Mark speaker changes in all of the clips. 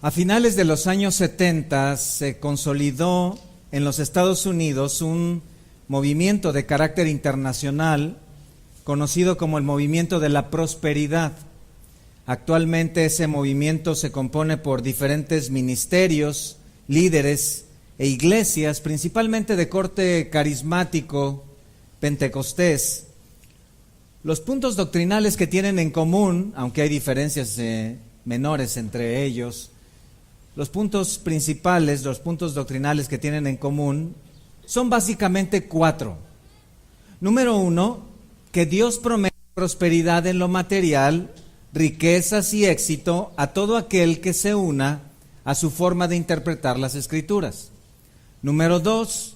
Speaker 1: A finales de los años 70 se consolidó en los Estados Unidos un movimiento de carácter internacional conocido como el movimiento de la prosperidad. Actualmente ese movimiento se compone por diferentes ministerios, líderes e iglesias, principalmente de corte carismático, pentecostés. Los puntos doctrinales que tienen en común, aunque hay diferencias menores entre ellos, los puntos principales, los puntos doctrinales que tienen en común son básicamente 4. Número 1, que Dios promete prosperidad en lo material, riquezas y éxito a todo aquel que se una a su forma de interpretar las Escrituras. Número 2,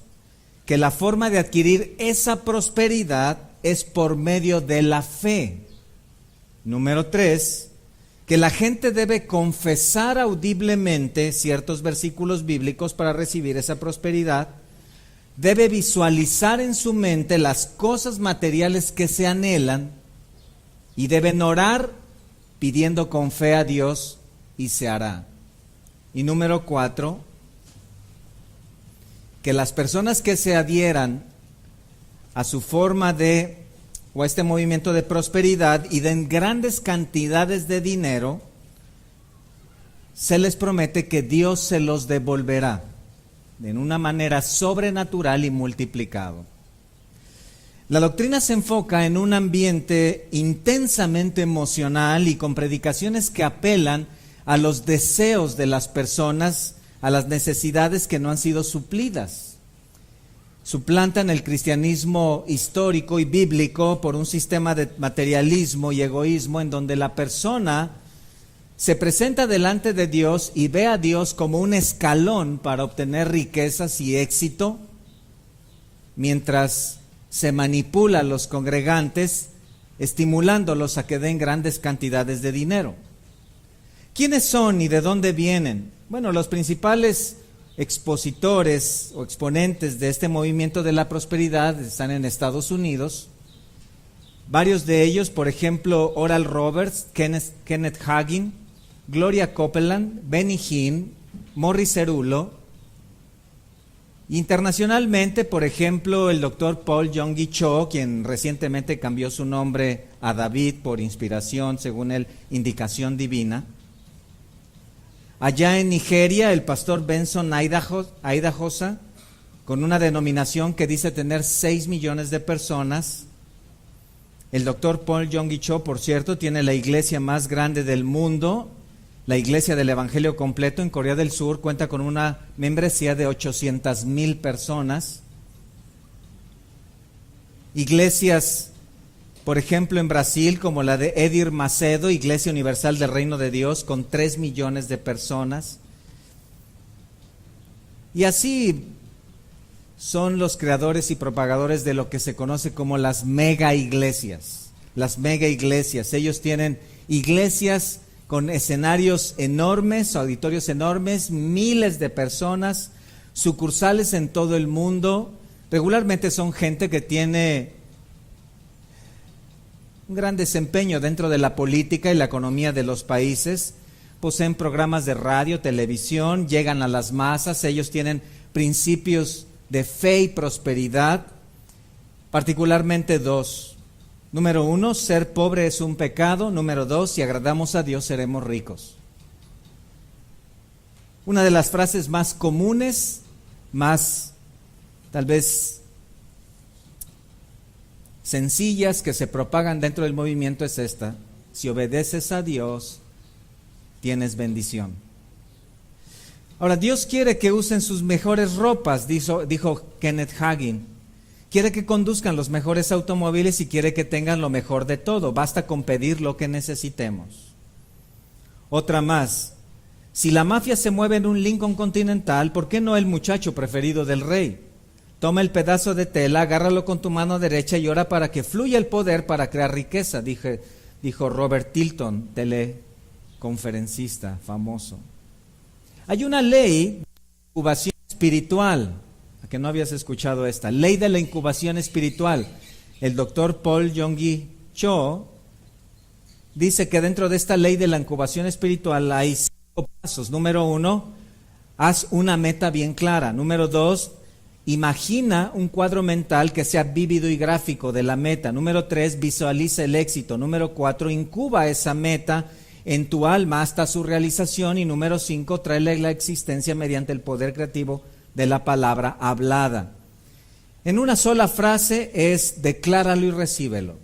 Speaker 1: que la forma de adquirir esa prosperidad es por medio de la fe. Número 3, que la gente debe confesar audiblemente ciertos versículos bíblicos para recibir esa prosperidad, debe visualizar en su mente las cosas materiales que se anhelan y deben orar pidiendo con fe a Dios y se hará. Y número 4, que las personas que se adhieran a su forma o a este movimiento de prosperidad y den grandes cantidades de dinero, se les promete que Dios se los devolverá en una manera sobrenatural y multiplicado. La doctrina se enfoca en un ambiente intensamente emocional y con predicaciones que apelan a los deseos de las personas, a las necesidades que no han sido suplidas. Suplantan el cristianismo histórico y bíblico por un sistema de materialismo y egoísmo en donde la persona se presenta delante de Dios y ve a Dios como un escalón para obtener riquezas y éxito, mientras se manipula a los congregantes, estimulándolos a que den grandes cantidades de dinero. ¿Quiénes son y de dónde vienen? Bueno, los principales expositores o exponentes de este movimiento de la prosperidad están en Estados Unidos. Varios de ellos, por ejemplo, Oral Roberts, Kenneth Hagin, Gloria Copeland, Benny Hinn, Morris Cerullo. Internacionalmente, por ejemplo, el doctor Paul Yonggi Cho, quien recientemente cambió su nombre a David por inspiración, según él, indicación divina. Allá en Nigeria, el pastor Benson Idahosa, con una denominación que dice tener 6 millones de personas. El doctor Paul Yonggi Cho, por cierto, tiene la iglesia más grande del mundo, la iglesia del Evangelio completo en Corea del Sur, cuenta con una membresía de 800,000 personas. Iglesias, por ejemplo, en Brasil, como la de Edir Macedo, Iglesia Universal del Reino de Dios, con 3 millones de personas. Y así son los creadores y propagadores de lo que se conoce como las mega iglesias. Las mega iglesias, ellos tienen iglesias con escenarios enormes, auditorios enormes, miles de personas, sucursales en todo el mundo. Regularmente son gente que tiene un gran desempeño dentro de la política y la economía de los países, poseen programas de radio, televisión, llegan a las masas, ellos tienen principios de fe y prosperidad, particularmente 2. Número 1, ser pobre es un pecado. Número 2, si agradamos a Dios seremos ricos. Una de las frases más comunes, más tal vez sencillas que se propagan dentro del movimiento es esta: si obedeces a Dios, tienes bendición. Ahora, Dios quiere que usen sus mejores ropas, dijo Kenneth Hagin. Quiere que conduzcan los mejores automóviles y quiere que tengan lo mejor de todo. Basta con pedir lo que necesitemos. Otra más: si la mafia se mueve en un Lincoln Continental, ¿por qué no el muchacho preferido del rey? Toma el pedazo de tela, agárralo con tu mano derecha y ora para que fluya el poder para crear riqueza, dijo Robert Tilton, teleconferencista famoso. Hay una ley de incubación espiritual, ¿a que no habías escuchado esta? Ley de la incubación espiritual. El doctor Paul Yonggi Cho dice que dentro de esta ley de la incubación espiritual hay pasos. Número 1, haz una meta bien clara. Número 2, imagina un cuadro mental que sea vívido y gráfico de la meta. Número 3, visualiza el éxito. Número 4, incuba esa meta en tu alma hasta su realización. Y número 5, tráele la existencia mediante el poder creativo de la palabra hablada. En una sola frase es decláralo y recíbelo.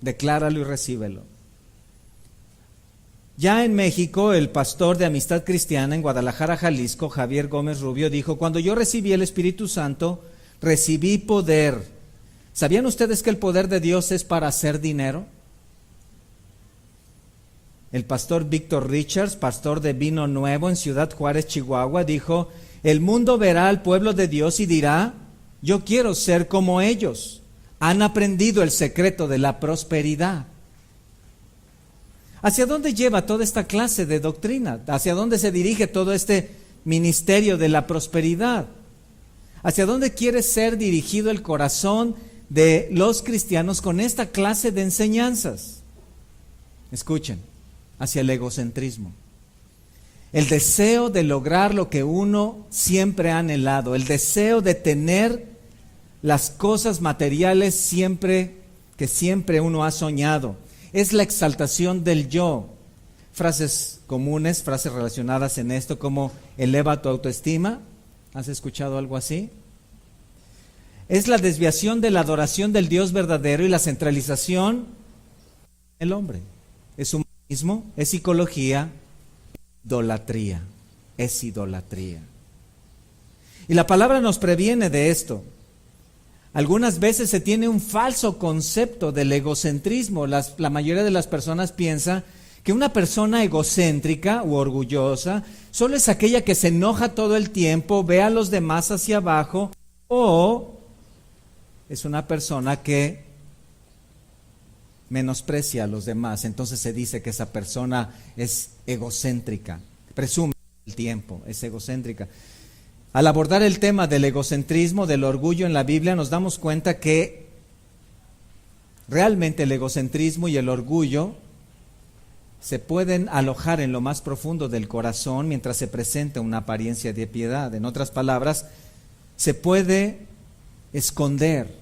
Speaker 1: Decláralo y recíbelo. Ya en México, el pastor de Amistad Cristiana en Guadalajara, Jalisco, Javier Gómez Rubio, dijo: cuando yo recibí el Espíritu Santo, recibí poder. ¿Sabían ustedes que el poder de Dios es para hacer dinero? El pastor Víctor Richards, pastor de Vino Nuevo en Ciudad Juárez, Chihuahua, dijo: el mundo verá al pueblo de Dios y dirá: yo quiero ser como ellos. Han aprendido el secreto de la prosperidad. ¿Hacia dónde lleva toda esta clase de doctrina? ¿Hacia dónde se dirige todo este ministerio de la prosperidad? ¿Hacia dónde quiere ser dirigido el corazón de los cristianos con esta clase de enseñanzas? Escuchen, hacia el egocentrismo. El deseo de lograr lo que uno siempre ha anhelado, el deseo de tener las cosas materiales que siempre uno ha soñado. Es la exaltación del yo. Frases comunes, frases relacionadas en esto como eleva tu autoestima. ¿Has escuchado algo así? Es la desviación de la adoración del Dios verdadero y la centralización del hombre. Es humanismo, es psicología, idolatría. Es idolatría. Y la palabra nos previene de esto. Algunas veces se tiene un falso concepto del egocentrismo. La mayoría de las personas piensa que una persona egocéntrica u orgullosa solo es aquella que se enoja todo el tiempo, ve a los demás hacia abajo, o es una persona que menosprecia a los demás. Entonces se dice que esa persona es egocéntrica, presume el tiempo, es egocéntrica. Al abordar el tema del egocentrismo, del orgullo en la Biblia, nos damos cuenta que realmente el egocentrismo y el orgullo se pueden alojar en lo más profundo del corazón mientras se presenta una apariencia de piedad. En otras palabras, se puede esconder.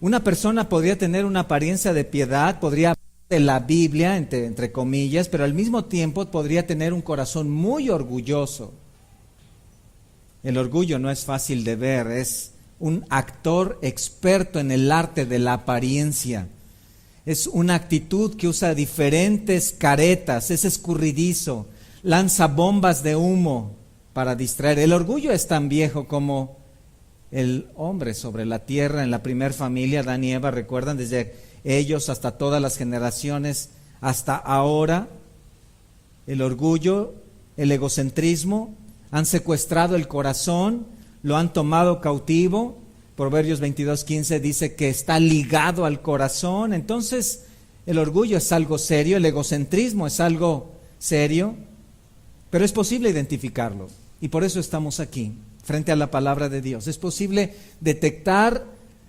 Speaker 1: Una persona podría tener una apariencia de piedad, podría hablar de la Biblia, entre comillas, pero al mismo tiempo podría tener un corazón muy orgulloso. El orgullo no es fácil de ver, es un actor experto en el arte de la apariencia. Es una actitud que usa diferentes caretas, es escurridizo, lanza bombas de humo para distraer. El orgullo es tan viejo como el hombre sobre la tierra en la primer familia, Adán y Eva, recuerdan, desde ellos hasta todas las generaciones, hasta ahora. El orgullo, el egocentrismo han secuestrado el corazón, lo han tomado cautivo. Proverbios 22:15 dice que está ligado al corazón. Entonces, el orgullo es algo serio, el egocentrismo es algo serio, pero es posible identificarlo. Y por eso estamos aquí, frente a la palabra de Dios. Es posible detectar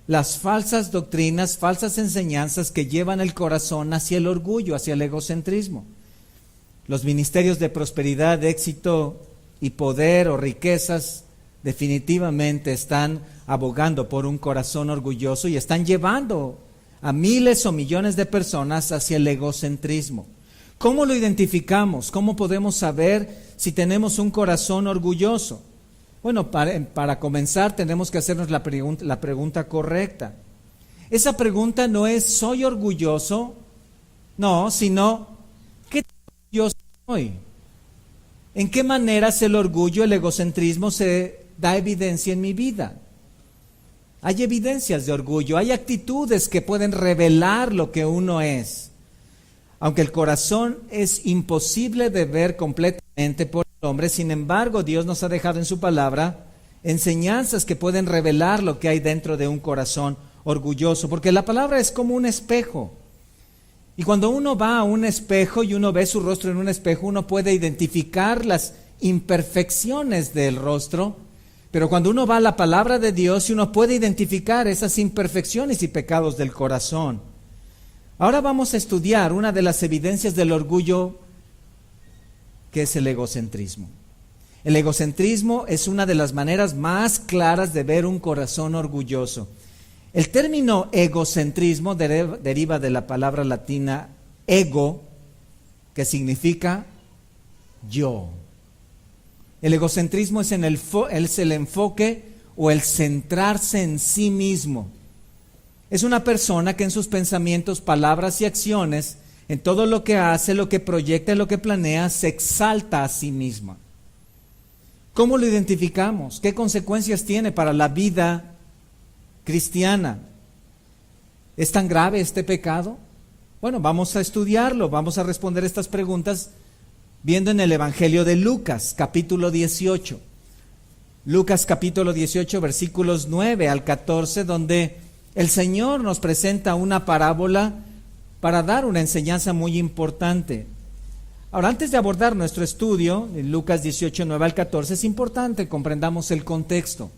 Speaker 1: las falsas doctrinas, falsas enseñanzas que llevan el corazón hacia el orgullo, hacia el egocentrismo. Los ministerios de prosperidad, de éxito y poder o riquezas definitivamente están abogando por un corazón orgulloso y están llevando a miles o millones de personas hacia el egocentrismo. ¿Cómo lo identificamos? ¿Cómo podemos saber si tenemos un corazón orgulloso? Bueno, para comenzar tenemos que hacernos la pregunta correcta. Esa pregunta no es ¿soy orgulloso? No, sino ¿qué tan orgulloso soy? ¿En qué maneras el orgullo, el egocentrismo se da evidencia en mi vida? Hay evidencias de orgullo, hay actitudes que pueden revelar lo que uno es. Aunque el corazón es imposible de ver completamente por el hombre, sin embargo, Dios nos ha dejado en su palabra enseñanzas que pueden revelar lo que hay dentro de un corazón orgulloso, porque la palabra es como un espejo. Y cuando uno va a un espejo y uno ve su rostro en un espejo, uno puede identificar las imperfecciones del rostro, pero cuando uno va a la palabra de Dios, uno puede identificar esas imperfecciones y pecados del corazón. Ahora vamos a estudiar una de las evidencias del orgullo ¿qué es el egocentrismo? El egocentrismo es una de las maneras más claras de ver un corazón orgulloso. El término egocentrismo deriva de la palabra latina ego, que significa yo. El egocentrismo es el enfoque o el centrarse en sí mismo. Es una persona que en sus pensamientos, palabras y acciones, en todo lo que hace, lo que proyecta, lo que planea, se exalta a sí misma. ¿Cómo lo identificamos? ¿Qué consecuencias tiene para la vida cristiana? ¿Es tan grave este pecado? Bueno, vamos a estudiarlo, vamos a responder estas preguntas viendo en el Evangelio de Lucas, capítulo 18. Lucas capítulo 18, versículos 9 al 14, donde el Señor nos presenta una parábola para dar una enseñanza muy importante. Ahora, antes de abordar nuestro estudio, en Lucas 18, 9 al 14, es importante que comprendamos el contexto.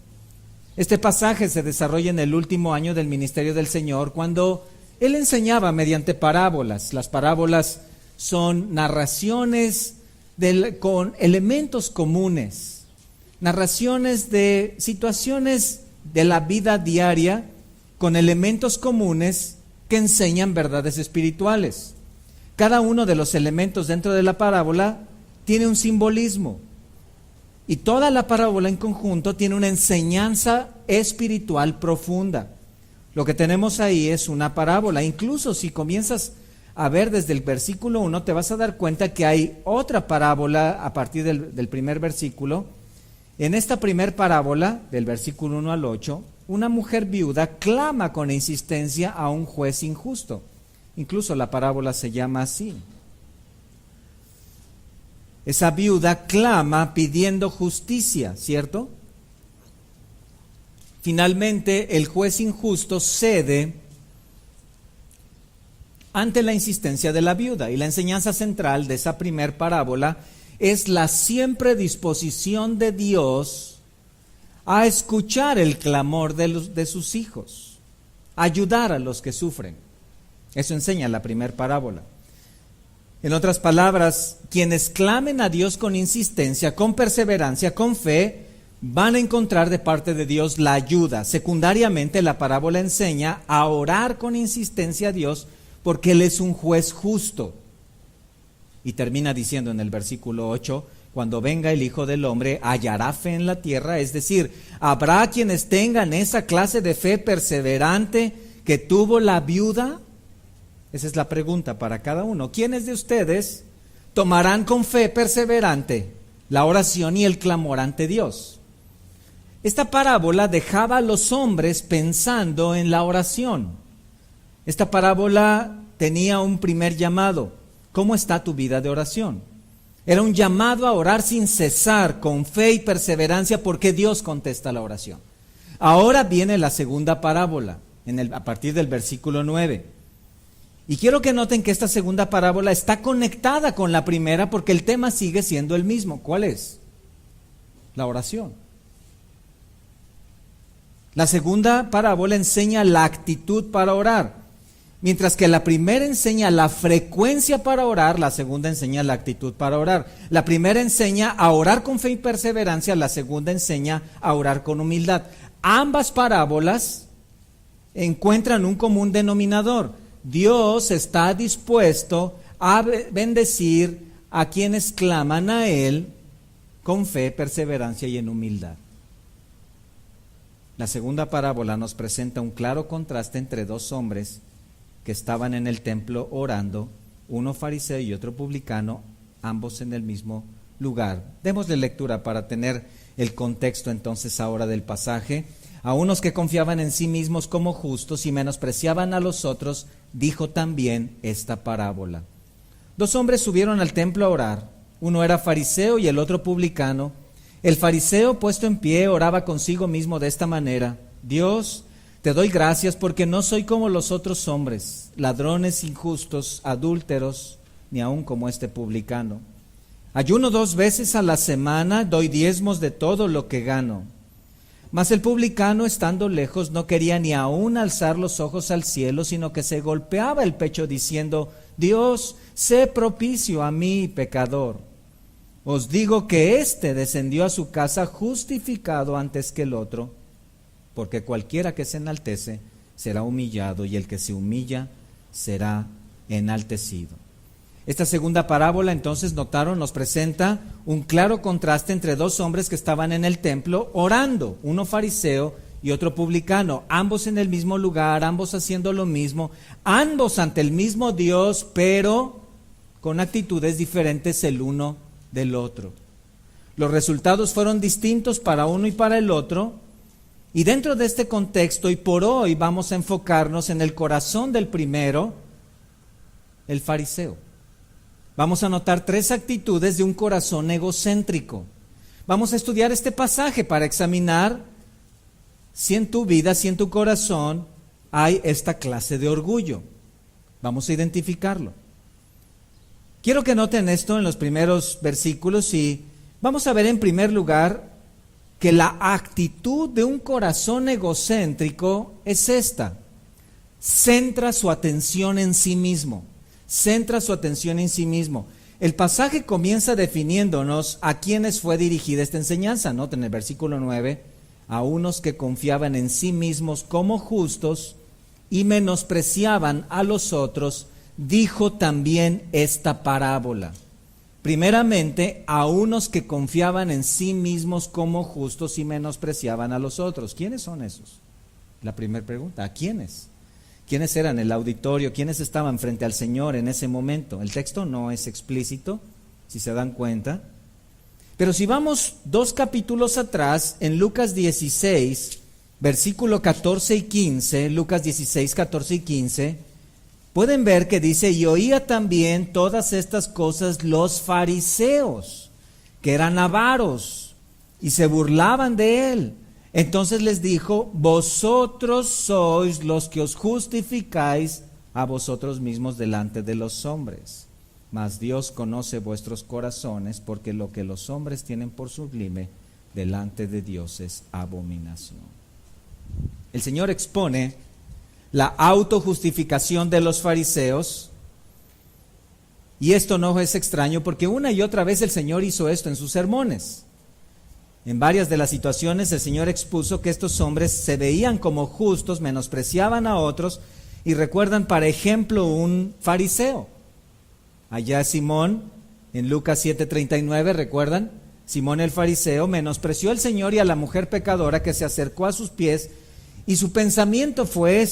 Speaker 1: Este pasaje se desarrolla en el último año del ministerio del Señor, cuando Él enseñaba mediante parábolas. Las parábolas son narraciones con elementos comunes, narraciones de situaciones de la vida diaria con elementos comunes que enseñan verdades espirituales. Cada uno de los elementos dentro de la parábola tiene un simbolismo y toda la parábola en conjunto tiene una enseñanza espiritual profunda. Lo que tenemos ahí es una parábola. Incluso si comienzas a ver desde el versículo 1, te vas a dar cuenta que hay otra parábola a partir del primer versículo. En esta primer parábola, del versículo 1 al 8, una mujer viuda clama con insistencia a un juez injusto. Incluso la parábola se llama así. Esa viuda clama pidiendo justicia, ¿cierto? Finalmente, el juez injusto cede ante la insistencia de la viuda. Y la enseñanza central de esa primer parábola es la siempre disposición de Dios a escuchar el clamor de sus hijos, ayudar a los que sufren. Eso enseña la primer parábola. En otras palabras, quienes clamen a Dios con insistencia, con perseverancia, con fe, van a encontrar de parte de Dios la ayuda. Secundariamente, la parábola enseña a orar con insistencia a Dios porque Él es un juez justo. Y termina diciendo en el versículo 8, cuando venga el Hijo del Hombre, ¿hallará fe en la tierra? Es decir, ¿habrá quienes tengan esa clase de fe perseverante que tuvo la viuda? Esa es la pregunta para cada uno. ¿Quiénes de ustedes tomarán con fe perseverante la oración y el clamor ante Dios? Esta parábola dejaba a los hombres pensando en la oración. Esta parábola tenía un primer llamado. ¿Cómo está tu vida de oración? Era un llamado a orar sin cesar, con fe y perseverancia, porque Dios contesta la oración. Ahora viene la segunda parábola, a partir del versículo 9. Y quiero que noten que esta segunda parábola está conectada con la primera porque el tema sigue siendo el mismo. ¿Cuál es? La oración. La segunda parábola enseña la actitud para orar. Mientras que la primera enseña la frecuencia para orar, la segunda enseña la actitud para orar. La primera enseña a orar con fe y perseverancia, la segunda enseña a orar con humildad. Ambas parábolas encuentran un común denominador. Dios está dispuesto a bendecir a quienes claman a Él con fe, perseverancia y en humildad. La segunda parábola nos presenta un claro contraste entre dos hombres que estaban en el templo orando, uno fariseo y otro publicano, ambos en el mismo lugar. Démosle lectura para tener el contexto entonces ahora del pasaje. A unos que confiaban en sí mismos como justos y menospreciaban a los otros, dijo también esta parábola. Dos hombres subieron al templo a orar, uno era fariseo y el otro publicano. El fariseo, puesto en pie, oraba consigo mismo de esta manera: Dios, te doy gracias porque no soy como los otros hombres, ladrones, injustos, adúlteros, ni aun como este publicano. Ayuno 2 veces a la semana, doy diezmos de todo lo que gano. Mas el publicano, estando lejos, no quería ni aun alzar los ojos al cielo, sino que se golpeaba el pecho diciendo: Dios, sé propicio a mí, pecador. Os digo que éste descendió a su casa justificado antes que el otro, porque cualquiera que se enaltece será humillado, y el que se humilla será enaltecido. Esta segunda parábola, entonces, notaron, nos presenta un claro contraste entre dos hombres que estaban en el templo orando, uno fariseo y otro publicano, ambos en el mismo lugar, ambos haciendo lo mismo, ambos ante el mismo Dios, pero con actitudes diferentes el uno del otro. Los resultados fueron distintos para uno y para el otro, y dentro de este contexto, y por hoy, vamos a enfocarnos en el corazón del primero, el fariseo. Vamos a notar tres actitudes de un corazón egocéntrico. Vamos a estudiar este pasaje para examinar si en tu vida, si en tu corazón hay esta clase de orgullo. Vamos a identificarlo. Quiero que noten esto en los primeros versículos y vamos a ver en primer lugar que la actitud de un corazón egocéntrico es esta: centra su atención en sí mismo. Centra su atención en sí mismo. El pasaje comienza definiéndonos a quiénes fue dirigida esta enseñanza. Noten el versículo 9, a unos que confiaban en sí mismos como justos y menospreciaban a los otros, dijo también esta parábola. Primeramente, a unos que confiaban en sí mismos como justos y menospreciaban a los otros. ¿Quiénes son esos? La primera pregunta, ¿a quiénes? ¿Quiénes eran el auditorio? ¿Quiénes estaban frente al Señor en ese momento? El texto no es explícito, si se dan cuenta. Pero si vamos 2 capítulos atrás, en Lucas 16, versículo 14 y 15, Lucas 16, 14 y 15, pueden ver que dice: y oía también todas estas cosas los fariseos, que eran avaros, y se burlaban de él. Entonces les dijo: vosotros sois los que os justificáis a vosotros mismos delante de los hombres, mas Dios conoce vuestros corazones, porque lo que los hombres tienen por sublime delante de Dios es abominación. El Señor expone la autojustificación de los fariseos, y esto no es extraño porque una y otra vez el Señor hizo esto en sus sermones. En varias de las situaciones el Señor expuso que estos hombres se veían como justos, menospreciaban a otros, y recuerdan, por ejemplo, un fariseo. Allá Simón, en Lucas 7:39, ¿recuerdan? Simón el fariseo menospreció al Señor y a la mujer pecadora que se acercó a sus pies, y su pensamiento fue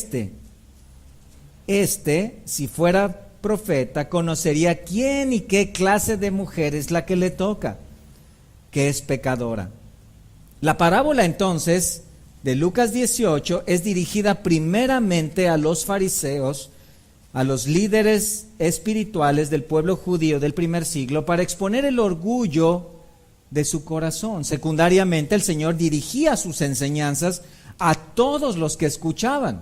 Speaker 1: si fuera profeta, conocería quién y qué clase de mujer es la que le toca, que es pecadora. La parábola entonces de Lucas 18 es dirigida primeramente a los fariseos, a los líderes espirituales del pueblo judío del primer siglo, para exponer el orgullo de su corazón. Secundariamente, el Señor dirigía sus enseñanzas a todos los que escuchaban.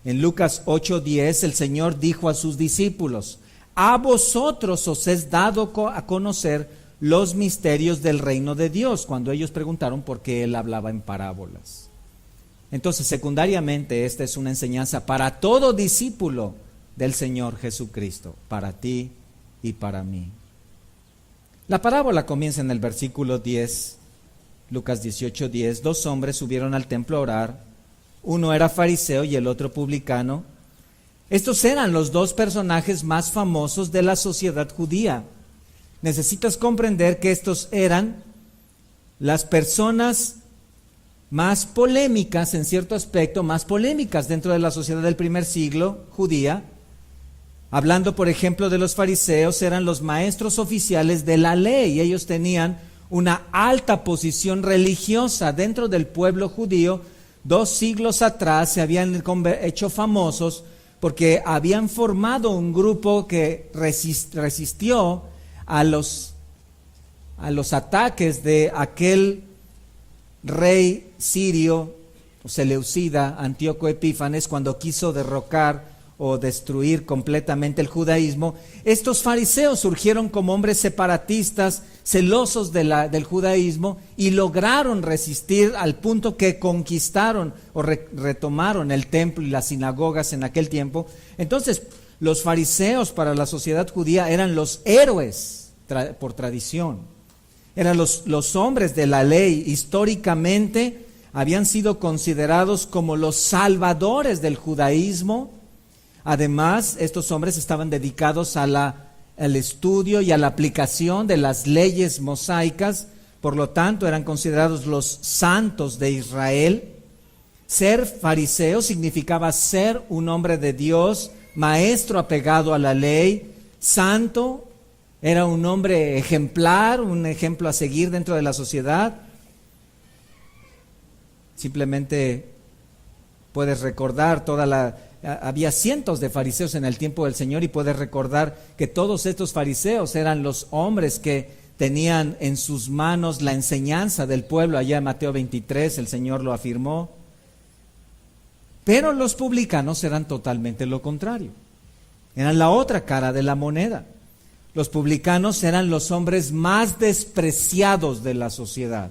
Speaker 1: En Lucas 8:10 el Señor dijo a sus discípulos: a vosotros os es dado a conocer los misterios del reino de Dios, cuando ellos preguntaron por qué Él hablaba en parábolas. Entonces, secundariamente, esta es una enseñanza para todo discípulo del Señor Jesucristo, para ti y para mí. La parábola comienza en el versículo 10, Lucas 18:10. Dos hombres subieron al templo a orar, uno era fariseo y el otro publicano. Estos eran los dos personajes más famosos de la sociedad judía. Necesitas comprender que estos eran las personas más polémicas, en cierto aspecto, más polémicas dentro de la sociedad del primer siglo judía. Hablando, por ejemplo, de los fariseos, eran los maestros oficiales de la ley. Ellos tenían una alta posición religiosa dentro del pueblo judío. 2 siglos atrás se habían hecho famosos porque habían formado un grupo que resistió a los ataques de aquel rey sirio o seleucida, Antíoco Epífanes, cuando quiso derrocar o destruir completamente el judaísmo. Estos fariseos surgieron como hombres separatistas, celosos del judaísmo, y lograron resistir al punto que conquistaron o retomaron el templo y las sinagogas en aquel tiempo. Entonces, los fariseos para la sociedad judía eran los héroes por tradición. Eran los hombres de la ley. Históricamente habían sido considerados como los salvadores del judaísmo. Además, estos hombres estaban dedicados al estudio y a la aplicación de las leyes mosaicas. Por lo tanto, eran considerados los santos de Israel. Ser fariseo significaba ser un hombre de Dios, maestro apegado a la ley, santo. Era un hombre ejemplar, un ejemplo a seguir dentro de la sociedad. Simplemente puedes recordar había cientos de fariseos en el tiempo del Señor, y puedes recordar que todos estos fariseos eran los hombres que tenían en sus manos la enseñanza del pueblo. Allá en Mateo 23 el Señor lo afirmó. Pero los publicanos eran totalmente lo contrario. Eran la otra cara de la moneda. Los publicanos eran los hombres más despreciados de la sociedad.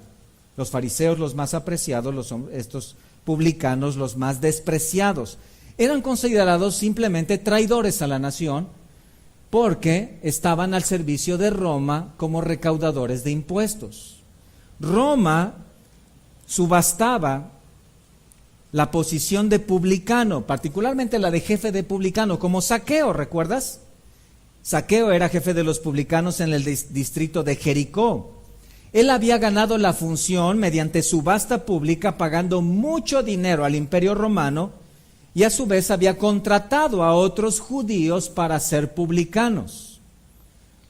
Speaker 1: Los fariseos los más apreciados, estos publicanos los más despreciados. Eran considerados simplemente traidores a la nación porque estaban al servicio de Roma como recaudadores de impuestos. Roma subastaba la posición de publicano, particularmente la de jefe de publicano, como Zaqueo, ¿recuerdas? Zaqueo era jefe de los publicanos en el distrito de Jericó. Él había ganado la función mediante subasta pública, pagando mucho dinero al Imperio Romano, y a su vez había contratado a otros judíos para ser publicanos.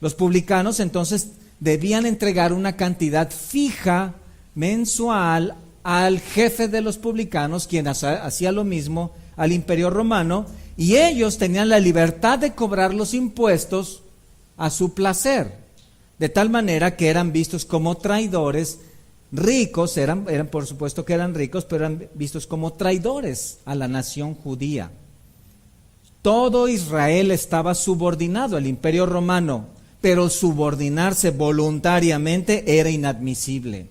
Speaker 1: Los publicanos entonces debían entregar una cantidad fija mensual al jefe de los publicanos, quien hacía lo mismo al Imperio Romano, y ellos tenían la libertad de cobrar los impuestos a su placer, de tal manera que eran vistos como traidores. Ricos, eran por supuesto que eran ricos, pero eran vistos como traidores a la nación judía. Todo Israel estaba subordinado al Imperio Romano, pero subordinarse voluntariamente era inadmisible.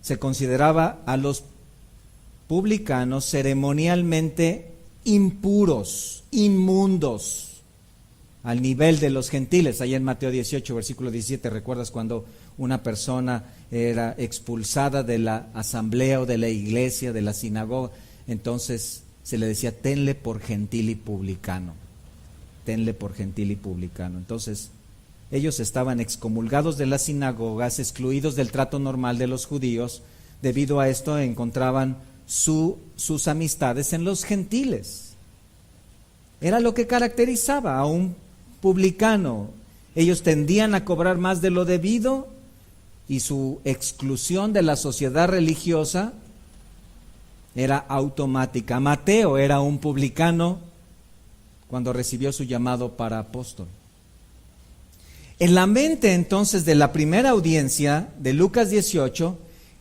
Speaker 1: Se consideraba a los publicanos ceremonialmente impuros, inmundos, al nivel de los gentiles. Allá en Mateo 18, versículo 17, ¿recuerdas cuando una persona era expulsada de la asamblea o de la iglesia, de la sinagoga? Entonces se le decía, tenle por gentil y publicano. Tenle por gentil y publicano. Entonces ellos estaban excomulgados de las sinagogas, excluidos del trato normal de los judíos. Debido a esto encontraban sus amistades en los gentiles. Era lo que caracterizaba a un publicano. Ellos tendían a cobrar más de lo debido, y su exclusión de la sociedad religiosa era automática. Mateo era un publicano cuando recibió su llamado para apóstol. En la mente entonces de la primera audiencia de Lucas 18,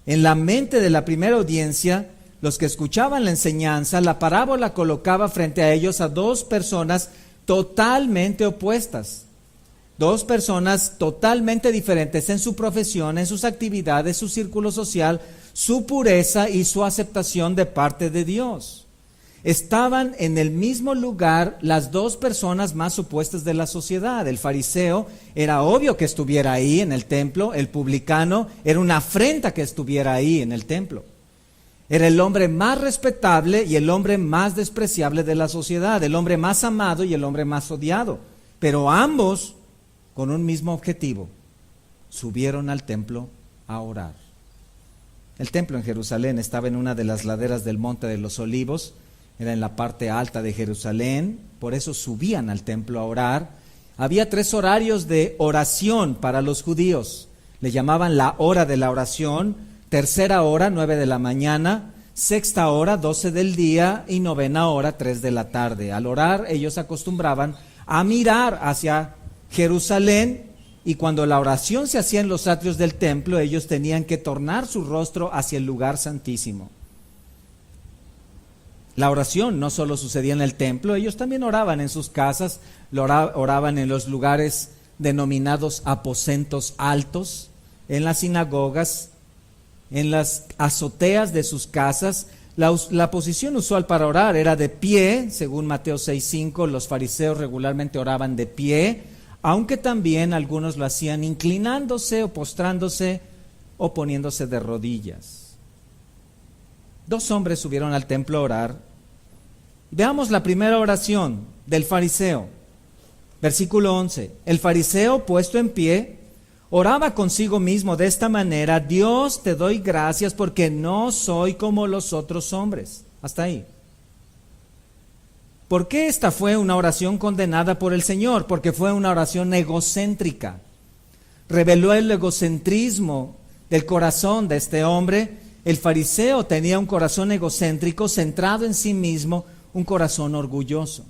Speaker 1: en la mente de la primera audiencia, los que escuchaban la enseñanza, la parábola colocaba frente a ellos a dos personas totalmente opuestas. Dos personas totalmente diferentes en su profesión, en sus actividades, su círculo social, su pureza y su aceptación de parte de Dios. Estaban en el mismo lugar las dos personas más opuestas de la sociedad. El fariseo era obvio que estuviera ahí en el templo, el publicano era una afrenta que estuviera ahí en el templo. Era el hombre más respetable y el hombre más despreciable de la sociedad, el hombre más amado y el hombre más odiado. Pero ambos, con un mismo objetivo, subieron al templo a orar. El templo en Jerusalén estaba en una de las laderas del Monte de los Olivos, era en la parte alta de Jerusalén, por eso subían al templo a orar. Había 3 horarios de oración para los judíos, le llamaban la hora de la oración: tercera hora, 9 de la mañana, sexta hora, 12 del día, y novena hora, 3 de la tarde. Al orar, ellos acostumbraban a mirar hacia Jerusalén, y cuando la oración se hacía en los atrios del templo, ellos tenían que tornar su rostro hacia el lugar santísimo. La oración no solo sucedía en el templo, ellos también oraban en sus casas, oraban en los lugares denominados aposentos altos, en las sinagogas, en las azoteas de sus casas. La posición usual para orar era de pie, según Mateo 6:5, los fariseos regularmente oraban de pie, aunque también algunos lo hacían inclinándose o postrándose o poniéndose de rodillas. 2 hombres subieron al templo a orar. Veamos la primera oración del fariseo. Versículo 11. El fariseo, puesto en pie, oraba consigo mismo de esta manera: Dios, te doy gracias porque no soy como los otros hombres. Hasta ahí. ¿Por qué esta fue una oración condenada por el Señor? Porque fue una oración egocéntrica. Reveló el egocentrismo del corazón de este hombre. El fariseo tenía un corazón egocéntrico, centrado en sí mismo, un corazón orgulloso.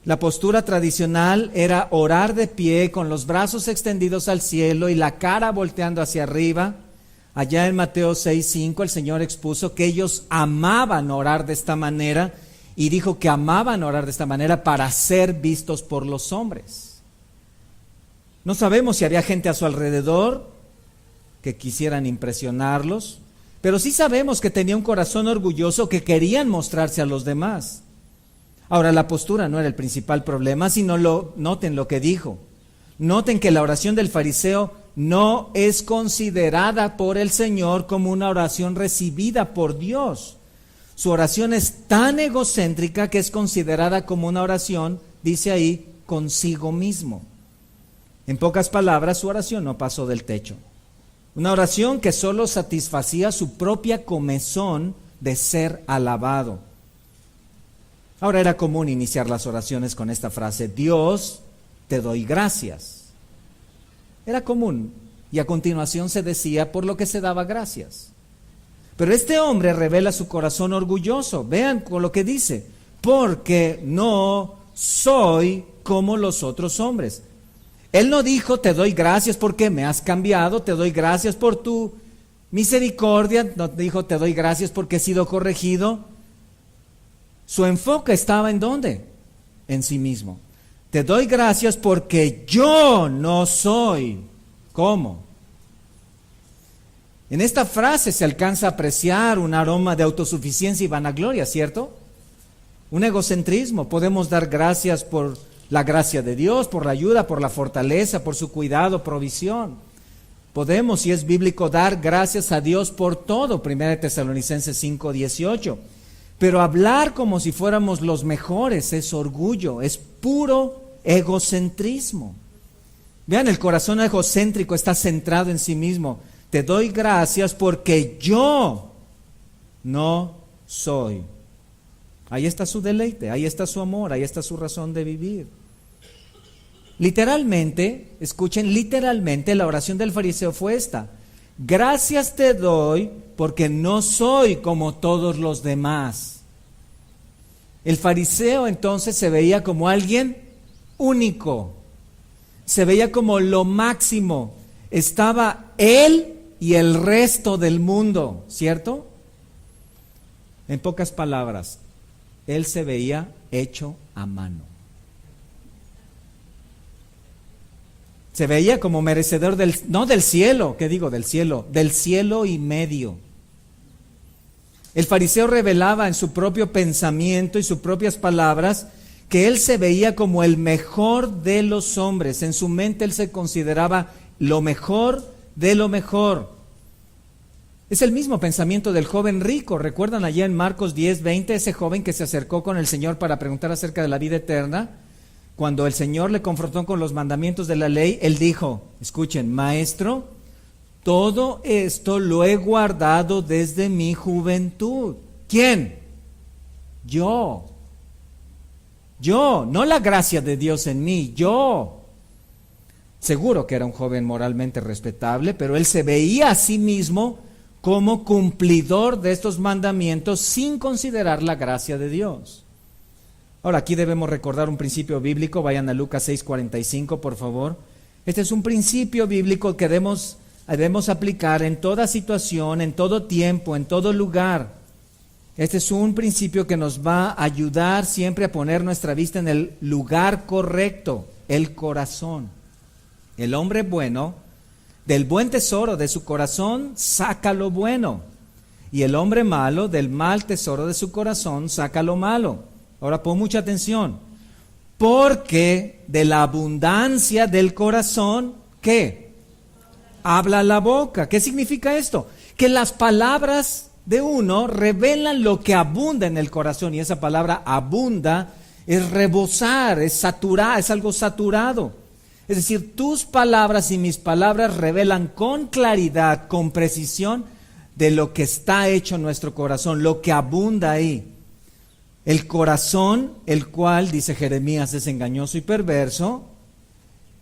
Speaker 1: La postura tradicional era orar de pie, con los brazos extendidos al cielo y la cara volteando hacia arriba. Allá en Mateo 6:5 el Señor expuso que ellos amaban orar de esta manera, y dijo que amaban orar de esta manera para ser vistos por los hombres. No sabemos si había gente a su alrededor que quisieran impresionarlos, pero sí sabemos que tenía un corazón orgulloso, que querían mostrarse a los demás. Ahora, la postura no era el principal problema, sino noten lo que dijo. Noten que la oración del fariseo no es considerada por el Señor como una oración recibida por Dios. Su oración es tan egocéntrica que es considerada como una oración, dice ahí, consigo mismo. En pocas palabras, su oración no pasó del techo. Una oración que solo satisfacía su propia comezón de ser alabado. Ahora, era común iniciar las oraciones con esta frase: Dios, te doy gracias. Era común, y a continuación se decía por lo que se daba gracias. Pero este hombre revela su corazón orgulloso. Vean con lo que dice: porque no soy como los otros hombres. Él no dijo: te doy gracias porque me has cambiado, te doy gracias por tu misericordia. No dijo: te doy gracias porque he sido corregido. Su enfoque estaba ¿en dónde? En sí mismo. Te doy gracias porque yo no soy como. En esta frase se alcanza a apreciar un aroma de autosuficiencia y vanagloria, ¿cierto? Un egocentrismo. Podemos dar gracias por la gracia de Dios, por la ayuda, por la fortaleza, por su cuidado, provisión. Podemos, si es bíblico, dar gracias a Dios por todo, 1 Tesalonicenses 5:18. Pero hablar como si fuéramos los mejores es orgullo, es puro egocentrismo. Vean, el corazón egocéntrico está centrado en sí mismo. Te doy gracias porque yo no soy. Ahí está su deleite, ahí está su amor, ahí está su razón de vivir. Literalmente, escuchen, literalmente la oración del fariseo fue esta: gracias te doy porque no soy como todos los demás. El fariseo entonces se veía como alguien único, se veía como lo máximo. Estaba él y el resto del mundo, ¿cierto? En pocas palabras, él se veía hecho a mano. Se veía como merecedor del cielo, ¿qué digo? Del cielo y medio. El fariseo revelaba en su propio pensamiento y sus propias palabras que él se veía como el mejor de los hombres. En su mente él se consideraba lo mejor de lo mejor. Es el mismo pensamiento del joven rico. ¿Recuerdan allá en Marcos 10:20, ese joven que se acercó con el Señor para preguntar acerca de la vida eterna? Cuando el Señor le confrontó con los mandamientos de la ley, él dijo, escuchen: Maestro, todo esto lo he guardado desde mi juventud. ¿Quién? Yo, no la gracia de Dios en mí, yo. Seguro que era un joven moralmente respetable, pero él se veía a sí mismo como cumplidor de estos mandamientos sin considerar la gracia de Dios. Ahora, aquí debemos recordar un principio bíblico. Vayan a Lucas 6:45, por favor. Este es un principio bíblico que debemos aplicar en toda situación, en todo tiempo, en todo lugar. Este es un principio que nos va a ayudar siempre a poner nuestra vista en el lugar correcto, el corazón. El hombre bueno, del buen tesoro de su corazón saca lo bueno, y el hombre malo, del mal tesoro de su corazón saca lo malo. Ahora pon mucha atención. Porque de la abundancia del corazón, ¿qué? Habla la boca. ¿Qué significa esto? Que las palabras de uno revelan lo que abunda en el corazón, y esa palabra abunda es rebosar, es saturar, es algo saturado. Es decir, tus palabras y mis palabras revelan con claridad, con precisión, de lo que está hecho en nuestro corazón, lo que abunda ahí. El corazón, el cual, dice Jeremías, es engañoso y perverso,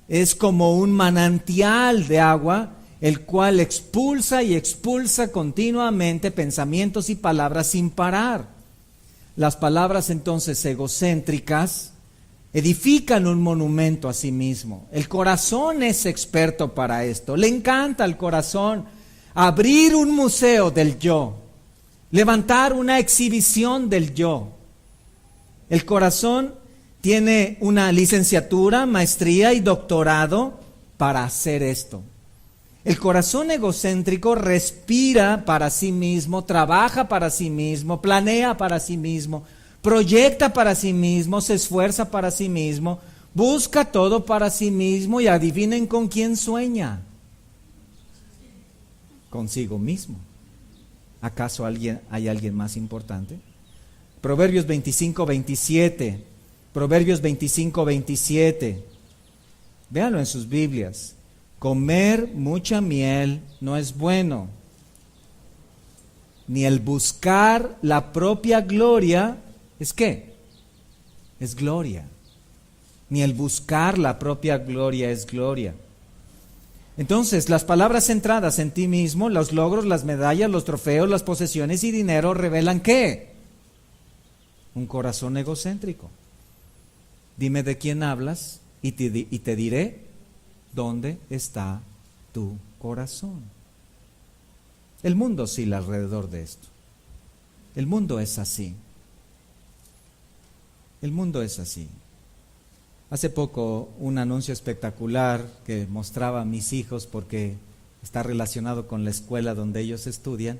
Speaker 1: es como un manantial de agua, el cual expulsa y expulsa continuamente pensamientos y palabras sin parar. Las palabras entonces egocéntricas edifican un monumento a sí mismo. El corazón es experto para esto. Le encanta al corazón abrir un museo del yo, levantar una exhibición del yo. El corazón tiene una licenciatura, maestría y doctorado para hacer esto. El corazón egocéntrico respira para sí mismo, trabaja para sí mismo, planea para sí mismo, proyecta para sí mismo, se esfuerza para sí mismo, busca todo para sí mismo, y adivinen con quién sueña. Consigo mismo. ¿Acaso hay alguien más importante? Proverbios 25:27. Proverbios 25:27. Véanlo en sus Biblias. Comer mucha miel no es bueno, ni el buscar la propia gloria, ¿es qué? Es gloria. Ni el buscar la propia gloria es gloria. Entonces, las palabras centradas en ti mismo, los logros, las medallas, los trofeos, las posesiones y dinero revelan ¿qué? Un corazón egocéntrico. Dime de quién hablas y te diré dónde está tu corazón. El mundo oscila alrededor de esto. El mundo es así. El mundo es así. Hace poco un anuncio espectacular que mostraba a mis hijos, porque está relacionado con la escuela donde ellos estudian,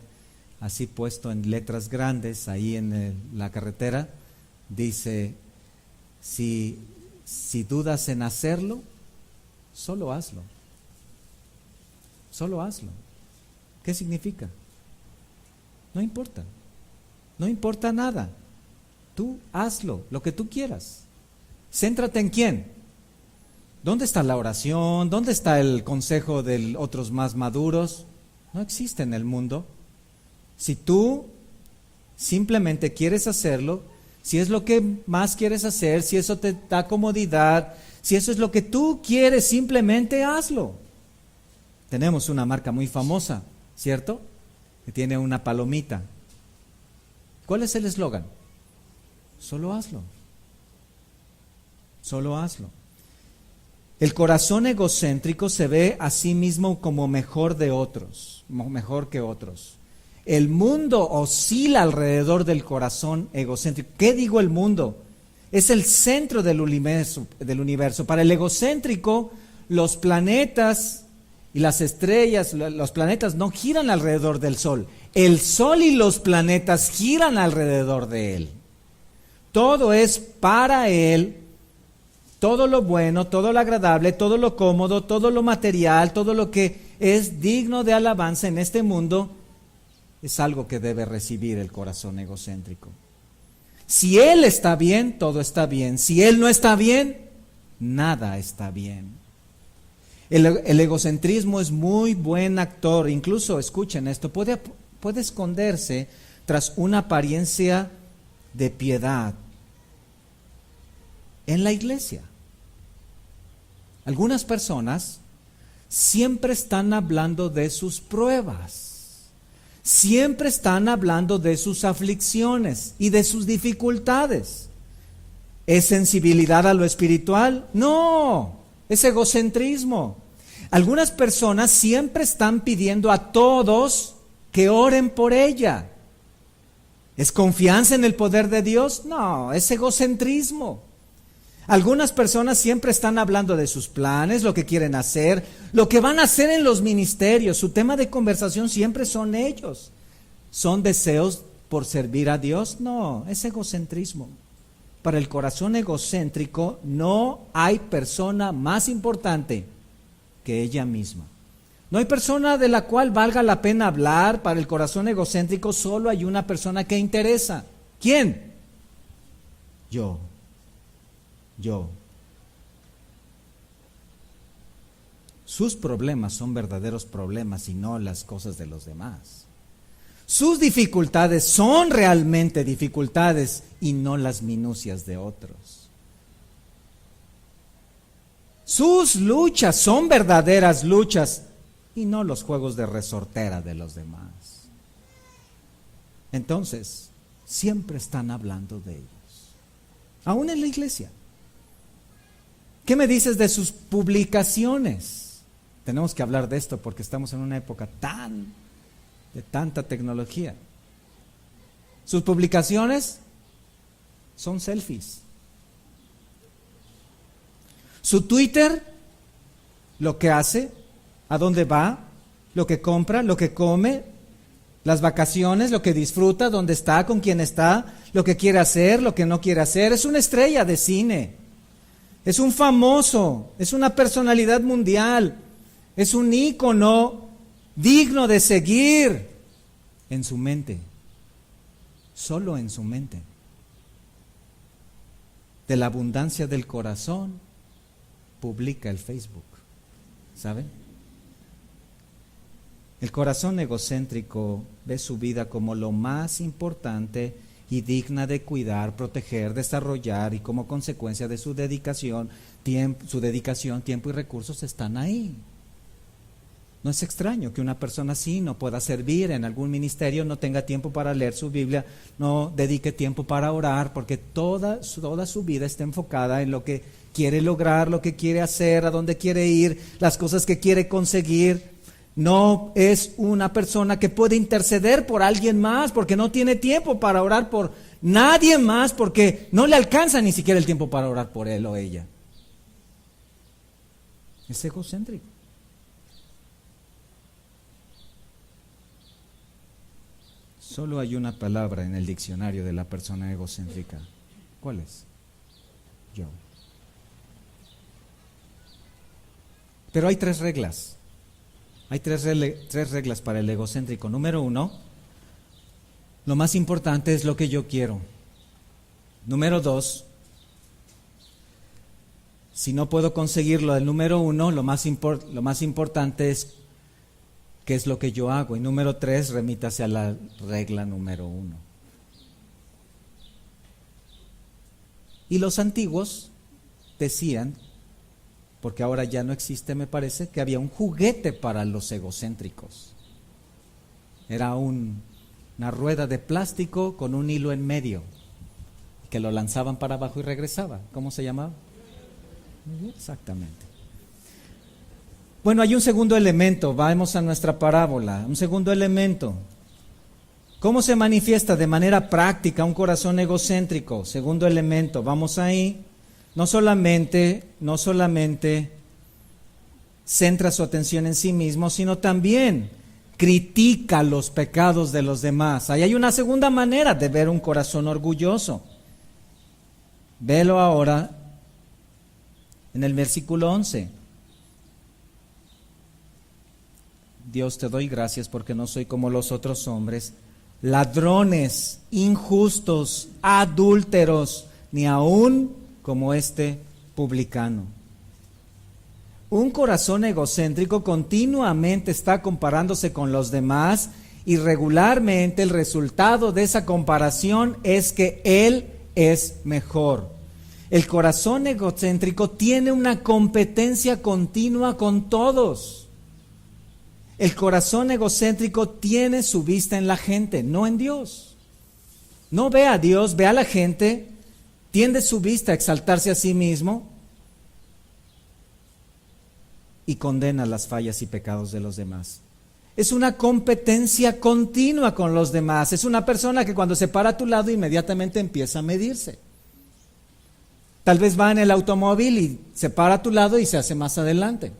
Speaker 1: así puesto en letras grandes ahí en la carretera, dice: si dudas en hacerlo, solo hazlo. Solo hazlo. ¿Qué significa? No importa. No importa nada. Tú hazlo, lo que tú quieras. Céntrate en quién. ¿Dónde está la oración? ¿Dónde está el consejo de otros más maduros? No existe en el mundo. Si tú simplemente quieres hacerlo, si es lo que más quieres hacer, si eso te da comodidad, si eso es lo que tú quieres, simplemente hazlo. Tenemos una marca muy famosa, ¿cierto? Que tiene una palomita. ¿Cuál es el eslogan? Solo hazlo. Solo hazlo. El corazón egocéntrico se ve a sí mismo como mejor que otros. El mundo oscila alrededor del corazón egocéntrico. ¿Qué digo el mundo? Es el centro del universo. Para el egocéntrico, los planetas y las estrellas, los planetas no giran alrededor del Sol. El Sol y los planetas giran alrededor de él. Todo es para él. Todo lo bueno, todo lo agradable, todo lo cómodo, todo lo material, todo lo que es digno de alabanza en este mundo, es algo que debe recibir el corazón egocéntrico. Si él está bien, todo está bien. Si él no está bien, nada está bien. El egocentrismo es muy buen actor. Incluso, escuchen esto, puede esconderse tras una apariencia de piedad en la iglesia. Algunas personas siempre están hablando de sus pruebas, siempre están hablando de sus aflicciones y de sus dificultades. ¿Es sensibilidad a lo espiritual? No, es egocentrismo. Algunas personas siempre están pidiendo a todos que oren por ella. ¿Es confianza en el poder de Dios? No, es egocentrismo. Algunas personas siempre están hablando de sus planes, lo que quieren hacer, lo que van a hacer en los ministerios. Su tema de conversación siempre son ellos. ¿Son deseos por servir a Dios? No, es egocentrismo. para el corazón egocéntrico no hay persona más importante que ella misma. No hay persona de la cual valga la pena hablar. Para el corazón egocéntrico solo hay una persona que interesa. ¿Quién? Yo. Sus problemas son verdaderos problemas y no las cosas de los demás. Sus dificultades son realmente dificultades y no las minucias de otros. Sus luchas son verdaderas luchas y no los juegos de resortera de los demás. Entonces, siempre están hablando de ellos, aún en la iglesia. ¿Qué me dices de sus publicaciones? Tenemos que hablar de esto porque estamos en una época de tanta tecnología. Sus publicaciones son selfies. Su Twitter, lo que hace, a dónde va, lo que compra, lo que come, las vacaciones, lo que disfruta, dónde está, con quién está, lo que quiere hacer, lo que no quiere hacer. Es una estrella de cine, es un famoso, es una personalidad mundial, es un ícono digno de seguir en su mente, solo en su mente. De la abundancia del corazón publica el Facebook, ¿saben? El corazón egocéntrico ve su vida como lo más importante y digna de cuidar, proteger, desarrollar, y como consecuencia de su dedicación, tiempo y recursos están ahí. No es extraño que una persona así no pueda servir en algún ministerio, no tenga tiempo para leer su Biblia, no dedique tiempo para orar, porque toda su vida está enfocada en lo que quiere lograr, lo que quiere hacer, a dónde quiere ir, las cosas que quiere conseguir. No es una persona que puede interceder por alguien más, porque no tiene tiempo para orar por nadie más, porque no le alcanza ni siquiera el tiempo para orar por él o ella. Es egocéntrico. Solo hay una palabra en el diccionario de la persona egocéntrica. ¿Cuál es? Yo. Pero hay tres reglas. Hay tres reglas para el egocéntrico. Número 1, lo más importante es lo que yo quiero. Número 2, si no puedo conseguirlo del número 1, lo más importante es qué es lo que yo hago. Y número 3, remítase a la regla número 1. Y los antiguos decían, porque ahora ya no existe, me parece, que había un juguete para los egocéntricos. Era una rueda de plástico con un hilo en medio, que lo lanzaban para abajo y regresaba. ¿Cómo se llamaba? Exactamente. Bueno, hay un segundo elemento, vamos a nuestra parábola, un segundo elemento. ¿Cómo se manifiesta de manera práctica un corazón egocéntrico? Segundo elemento, vamos ahí. No solamente centra su atención en sí mismo, sino también critica los pecados de los demás. Ahí hay una segunda manera de ver un corazón orgulloso. Velo ahora en el versículo 11. Dios, te doy gracias porque no soy como los otros hombres, ladrones, injustos, adúlteros, ni aún como este publicano. Un corazón egocéntrico continuamente está comparándose con los demás y regularmente el resultado de esa comparación es que él es mejor. El corazón egocéntrico tiene una competencia continua con todos. El corazón egocéntrico tiene su vista en la gente, no en Dios. No ve a Dios, ve a la gente, tiende su vista a exaltarse a sí mismo y condena las fallas y pecados de los demás. Es una competencia continua con los demás. Es una persona que cuando se para a tu lado inmediatamente empieza a medirse. Tal vez va en el automóvil y se para a tu lado y se hace más adelante.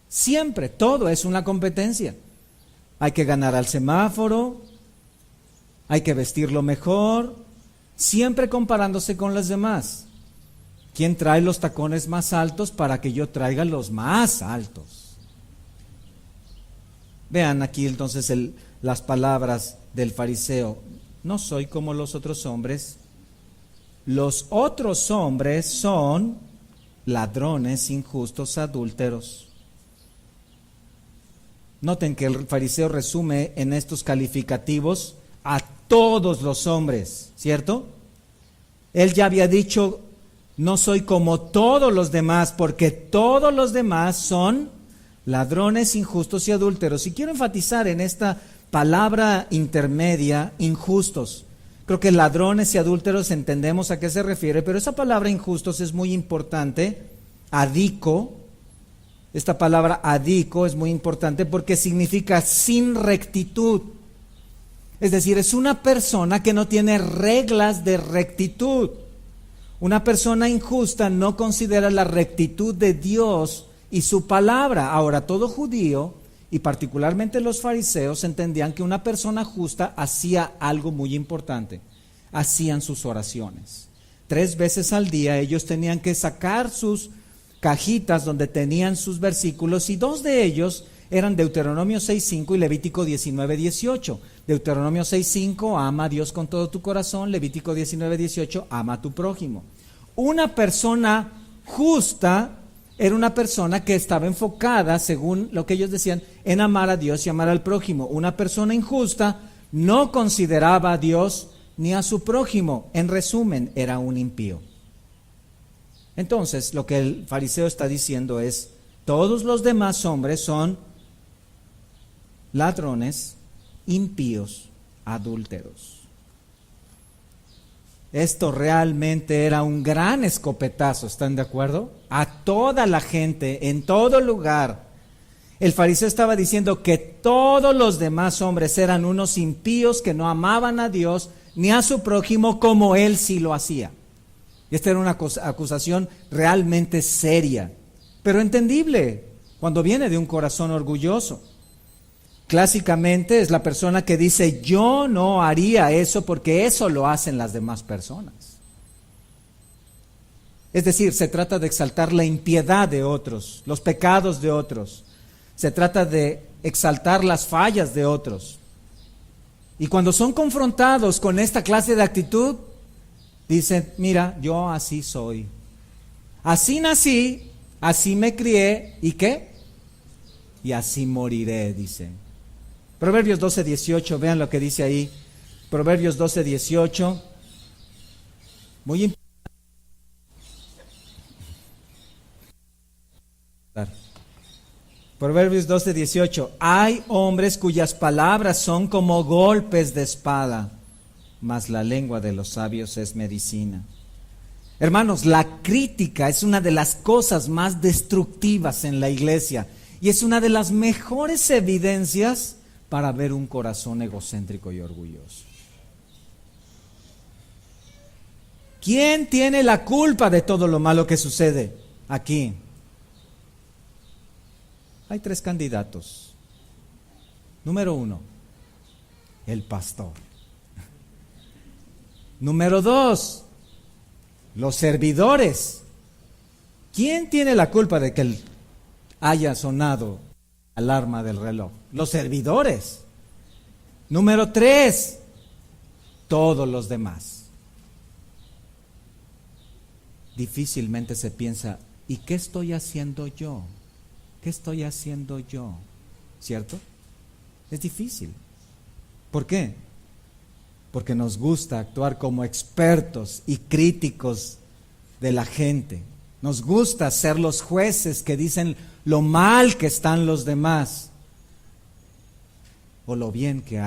Speaker 1: Siempre, todo es una competencia. Hay que ganar al semáforo, hay que vestirlo mejor, siempre comparándose con las demás. ¿Quién trae los tacones más altos para que yo traiga los más altos? Vean aquí entonces las palabras del fariseo. No soy como los otros hombres. Los otros hombres son ladrones, injustos, adúlteros. Noten que el fariseo resume en estos calificativos a todos los hombres, ¿cierto? Él ya había dicho, no soy como todos los demás, porque todos los demás son ladrones, injustos y adúlteros. Y quiero enfatizar en esta palabra intermedia, injustos. Creo que ladrones y adúlteros entendemos a qué se refiere, pero esa palabra injustos es muy importante. Adico, esta palabra adico es muy importante porque significa sin rectitud. Es decir, es una persona que no tiene reglas de rectitud. Una persona injusta no considera la rectitud de Dios y su palabra. Ahora, todo judío, y particularmente los fariseos, entendían que una persona justa hacía algo muy importante. Hacían sus oraciones. 3 veces al día ellos tenían que sacar sus cajitas donde tenían sus versículos, y 2 de ellos eran Deuteronomio 6:5 y Levítico 19:18. Deuteronomio 6:5, ama a Dios con todo tu corazón. Levítico 19:18, ama a tu prójimo. Una persona justa era una persona que estaba enfocada, según lo que ellos decían, en amar a Dios y amar al prójimo. Una persona injusta no consideraba a Dios ni a su prójimo. En resumen, era un impío. Entonces, lo que el fariseo está diciendo es, todos los demás hombres son ladrones, impíos, adúlteros. Esto realmente era un gran escopetazo, ¿están de acuerdo? A toda la gente, en todo lugar. El fariseo estaba diciendo que todos los demás hombres eran unos impíos que no amaban a Dios ni a su prójimo como él sí lo hacía. Y esta era una acusación realmente seria, pero entendible cuando viene de un corazón orgulloso. Clásicamente es la persona que dice, yo no haría eso porque eso lo hacen las demás personas. Es decir, se trata de exaltar la impiedad de otros, los pecados de otros. Se trata de exaltar las fallas de otros. Y cuando son confrontados con esta clase de actitud, dicen, mira, yo así soy. Así nací, así me crié, ¿y qué? Y así moriré, dice. Proverbios 12:18, vean lo que dice ahí. Proverbios 12:18. Muy importante. Proverbios 12:18. Hay hombres cuyas palabras son como golpes de espada, mas la lengua de los sabios es medicina. Hermanos, la crítica es una de las cosas más destructivas en la iglesia y es una de las mejores evidencias para ver un corazón egocéntrico y orgulloso. ¿Quién tiene la culpa de todo lo malo que sucede aquí? Hay 3 candidatos. Número 1, el pastor. Número 2, los servidores. ¿Quién tiene la culpa de que haya sonado la alarma del reloj? Los servidores. Número 3, todos los demás. Difícilmente se piensa, ¿y qué estoy haciendo yo? ¿Qué estoy haciendo yo? ¿Cierto? Es difícil. ¿Por qué? Porque nos gusta actuar como expertos y críticos de la gente. Nos gusta ser los jueces que dicen lo mal que están los demás o lo bien que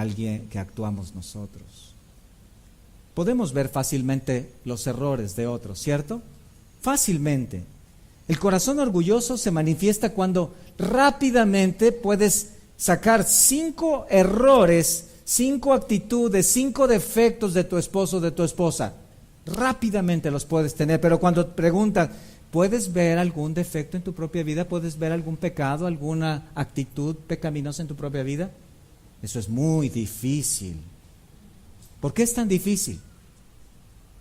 Speaker 1: actuamos nosotros. Podemos ver fácilmente los errores de otros, ¿cierto? Fácilmente. El corazón orgulloso se manifiesta cuando rápidamente puedes sacar 5 errores, 5 actitudes, 5 defectos de tu esposo o de tu esposa. Rápidamente los puedes tener, pero cuando preguntan, ¿puedes ver algún defecto en tu propia vida? ¿Puedes ver algún pecado, alguna actitud pecaminosa en tu propia vida? Eso es muy difícil. ¿Por qué es tan difícil?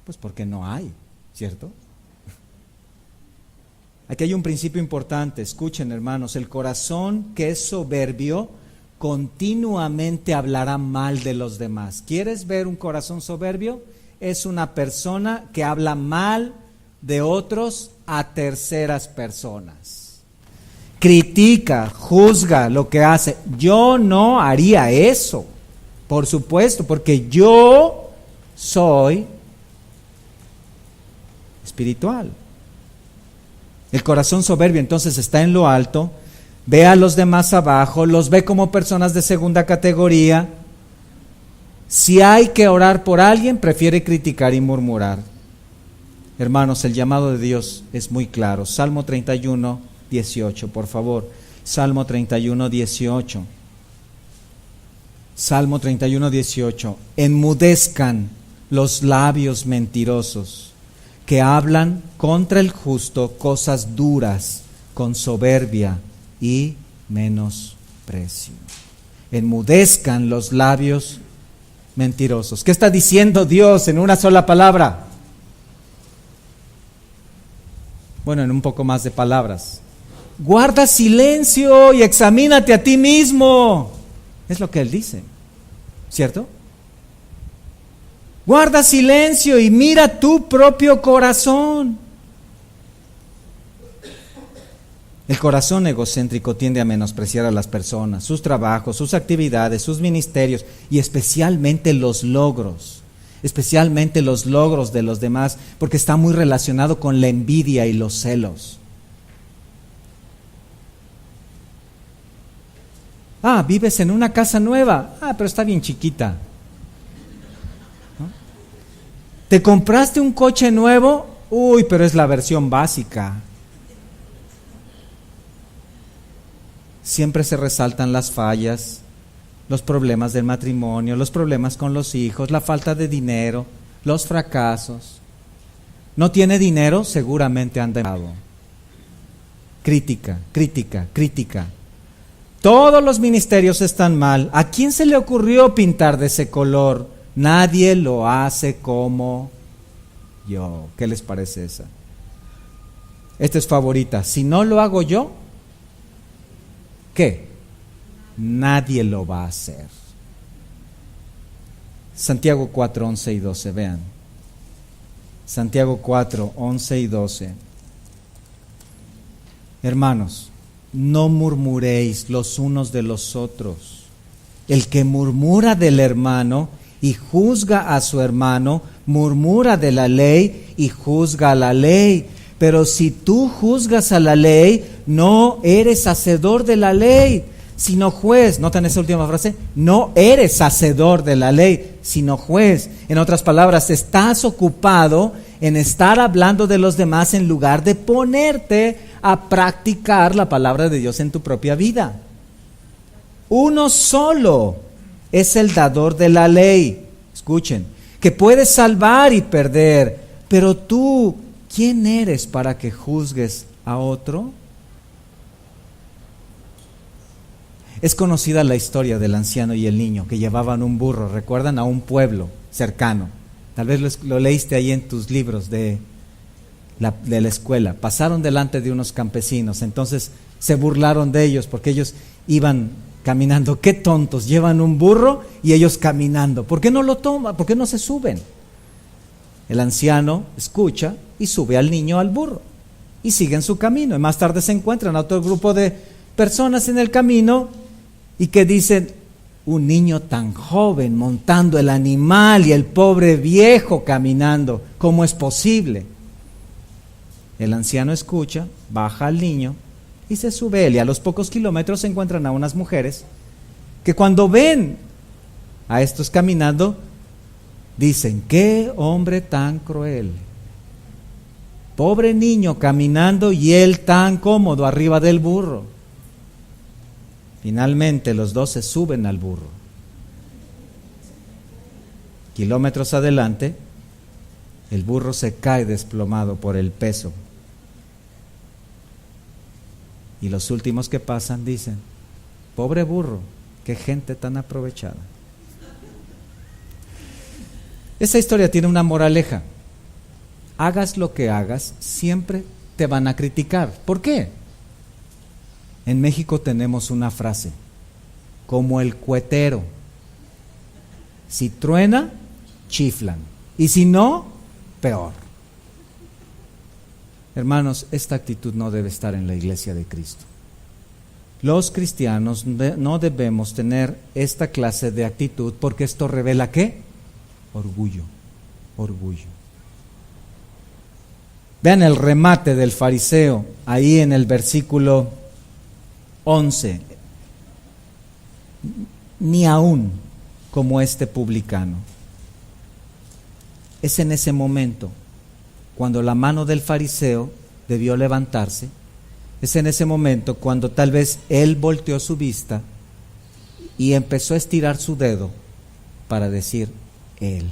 Speaker 1: Pues porque no hay, ¿cierto? Aquí hay un principio importante, escuchen hermanos, el corazón que es soberbio continuamente hablará mal de los demás. ¿Quieres ver un corazón soberbio? Es una persona que habla mal de otros a terceras personas. Critica, juzga lo que hace. Yo no haría eso, por supuesto, porque yo soy espiritual. El corazón soberbio entonces está en lo alto, ve a los demás abajo, los ve como personas de segunda categoría. Si hay que orar por alguien, prefiere criticar y murmurar. Hermanos, el llamado de Dios es muy claro. Salmo 31, 18, por favor. Salmo 31, 18. Salmo 31, 18. Enmudezcan los labios mentirosos, que hablan contra el justo cosas duras, con soberbia y menosprecio. Enmudezcan los labios mentirosos. ¿Qué está diciendo Dios en una sola palabra? Bueno, en un poco más de palabras. Guarda silencio y examínate a ti mismo. Es lo que Él dice, ¿cierto? Guarda silencio y mira tu propio corazón. El corazón egocéntrico tiende a menospreciar a las personas, sus trabajos, sus actividades, sus ministerios y especialmente los logros de los demás, porque está muy relacionado con la envidia y los celos. Vives en una casa nueva, pero está bien chiquita. ¿Te compraste un coche nuevo? Pero es la versión básica. Siempre se resaltan las fallas, los problemas del matrimonio, los problemas con los hijos, la falta de dinero, los fracasos. ¿No tiene dinero? Seguramente anda endeudado. Crítica, crítica, crítica. Todos los ministerios están mal. ¿A quién se le ocurrió pintar de ese color? Nadie lo hace como yo. ¿Qué les parece esa? Esta es favorita. Si no lo hago yo, ¿qué? Nadie lo va a hacer. Santiago 4, 11 y 12, vean. Santiago 4, 11 y 12. Hermanos, no murmuréis los unos de los otros. El que murmura del hermano y juzga a su hermano, murmura de la ley y juzga a la ley. Pero si tú juzgas a la ley, no eres hacedor de la ley, sino juez. ¿Notan esa última frase? No eres hacedor de la ley, sino juez. En otras palabras, estás ocupado en estar hablando de los demás en lugar de ponerte a practicar la palabra de Dios en tu propia vida. Uno solo es el dador de la ley, escuchen, que puede salvar y perder, pero tú, ¿quién eres para que juzgues a otro? Es conocida la historia del anciano y el niño que llevaban un burro, recuerdan, a un pueblo cercano. Tal vez lo leíste ahí en tus libros de la escuela. Pasaron delante de unos campesinos, entonces se burlaron de ellos porque ellos iban caminando. ¡Qué tontos! Llevan un burro y ellos caminando. ¿Por qué no lo toman? ¿Por qué no se suben? El anciano escucha y sube al niño al burro y siguen su camino. Y más tarde se encuentran a otro grupo de personas en el camino y que dicen: un niño tan joven montando el animal y el pobre viejo caminando, ¿cómo es posible? El anciano escucha, baja al niño y se sube él, y a los pocos kilómetros se encuentran a unas mujeres que cuando ven a estos caminando dicen: ¡qué hombre tan cruel! Pobre niño caminando y él tan cómodo arriba del burro. Finalmente los dos se suben al burro. Kilómetros adelante, el burro se cae desplomado por el peso. Y los últimos que pasan dicen: pobre burro, qué gente tan aprovechada. Esa historia tiene una moraleja. hagas lo que hagas, siempre te van a criticar. ¿Por qué? En México tenemos una frase, como el cuetero. Si truena, chiflan. Y si no, peor. Hermanos, esta actitud no debe estar en la iglesia de Cristo. Los cristianos no debemos tener esta clase de actitud porque esto revela ¿qué? Orgullo, orgullo. Vean el remate del fariseo ahí en el versículo 11. Ni aún como este publicano. Es en ese momento cuando la mano del fariseo debió levantarse. Es en ese momento cuando tal vez él volteó su vista y empezó a estirar su dedo para decir él,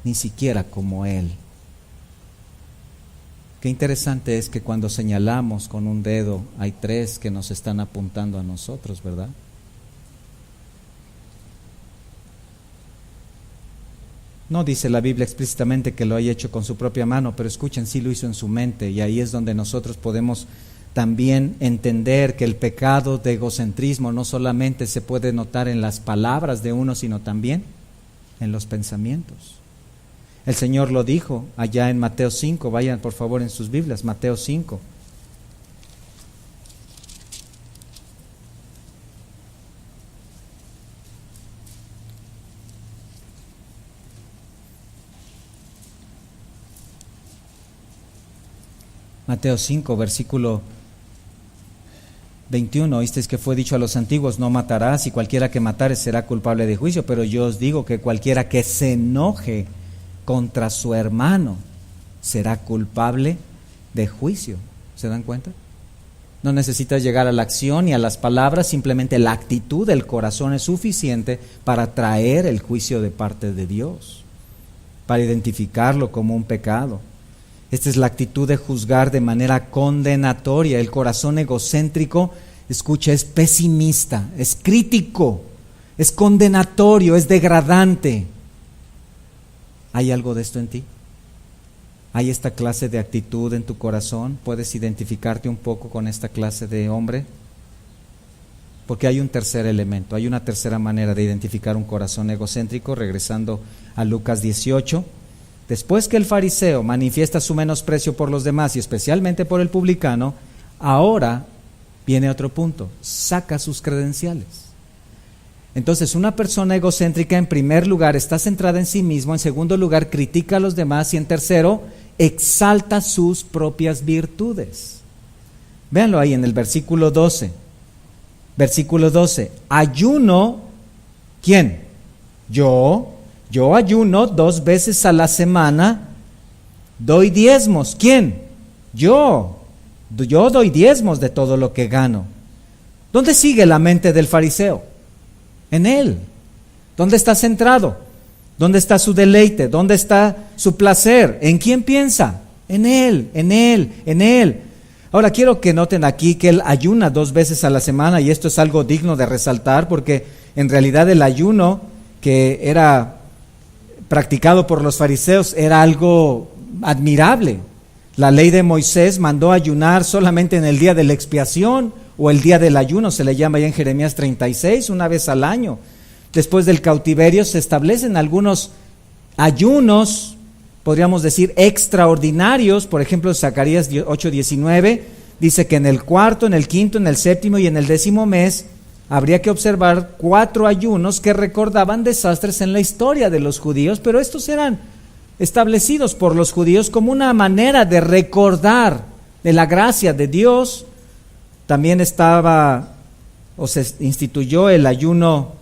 Speaker 1: ni siquiera como él. Qué interesante es que cuando señalamos con un dedo hay tres que nos están apuntando a nosotros, ¿verdad? No dice la Biblia explícitamente que lo haya hecho con su propia mano, pero escuchen, sí lo hizo en su mente, y ahí es donde nosotros podemos también entender que el pecado de egocentrismo no solamente se puede notar en las palabras de uno, sino también en los pensamientos. El Señor lo dijo allá en Mateo 5, vayan por favor en sus Biblias, Mateo 5. Mateo 5, versículo 21, oísteis que fue dicho a los antiguos, no matarás, y cualquiera que matare será culpable de juicio, pero yo os digo que cualquiera que se enoje contra su hermano será culpable de juicio. ¿Se dan cuenta? No necesitas llegar a la acción y a las palabras, simplemente la actitud del corazón es suficiente para traer el juicio de parte de Dios, para identificarlo como un pecado. Esta es la actitud de juzgar de manera condenatoria. El corazón egocéntrico, escucha, es pesimista, es crítico, es condenatorio, es degradante. ¿Hay algo de esto en ti? ¿Hay esta clase de actitud en tu corazón? ¿Puedes identificarte un poco con esta clase de hombre? Porque hay un tercer elemento, hay una tercera manera de identificar un corazón egocéntrico, regresando a Lucas 18. Después que el fariseo manifiesta su menosprecio por los demás y especialmente por el publicano, ahora viene otro punto, saca sus credenciales. Entonces, una persona egocéntrica en primer lugar está centrada en sí mismo, en segundo lugar critica a los demás y en tercero exalta sus propias virtudes. Véanlo ahí en el versículo 12. Versículo 12, ayuno, ¿quién? Yo ayuno 2 veces a la semana, doy diezmos. ¿Quién? Yo doy diezmos de todo lo que gano. ¿Dónde sigue la mente del fariseo? En él. ¿Dónde está centrado? ¿Dónde está su deleite? ¿Dónde está su placer? ¿En quién piensa? En él, en él, en él. Ahora quiero que noten aquí que él ayuna 2 veces a la semana, y esto es algo digno de resaltar porque en realidad el ayuno que era practicado por los fariseos era algo admirable. La ley de Moisés mandó ayunar solamente en el día de la expiación o el día del ayuno, se le llama ya en Jeremías 36, una vez al año. Después del cautiverio se establecen algunos ayunos, podríamos decir extraordinarios. Por ejemplo, Zacarías 8:19 dice que en el 4., en el 5., en el 7. y en el 10º mes habría que observar 4 ayunos que recordaban desastres en la historia de los judíos, pero estos eran establecidos por los judíos como una manera de recordar de la gracia de Dios. También se instituyó el ayuno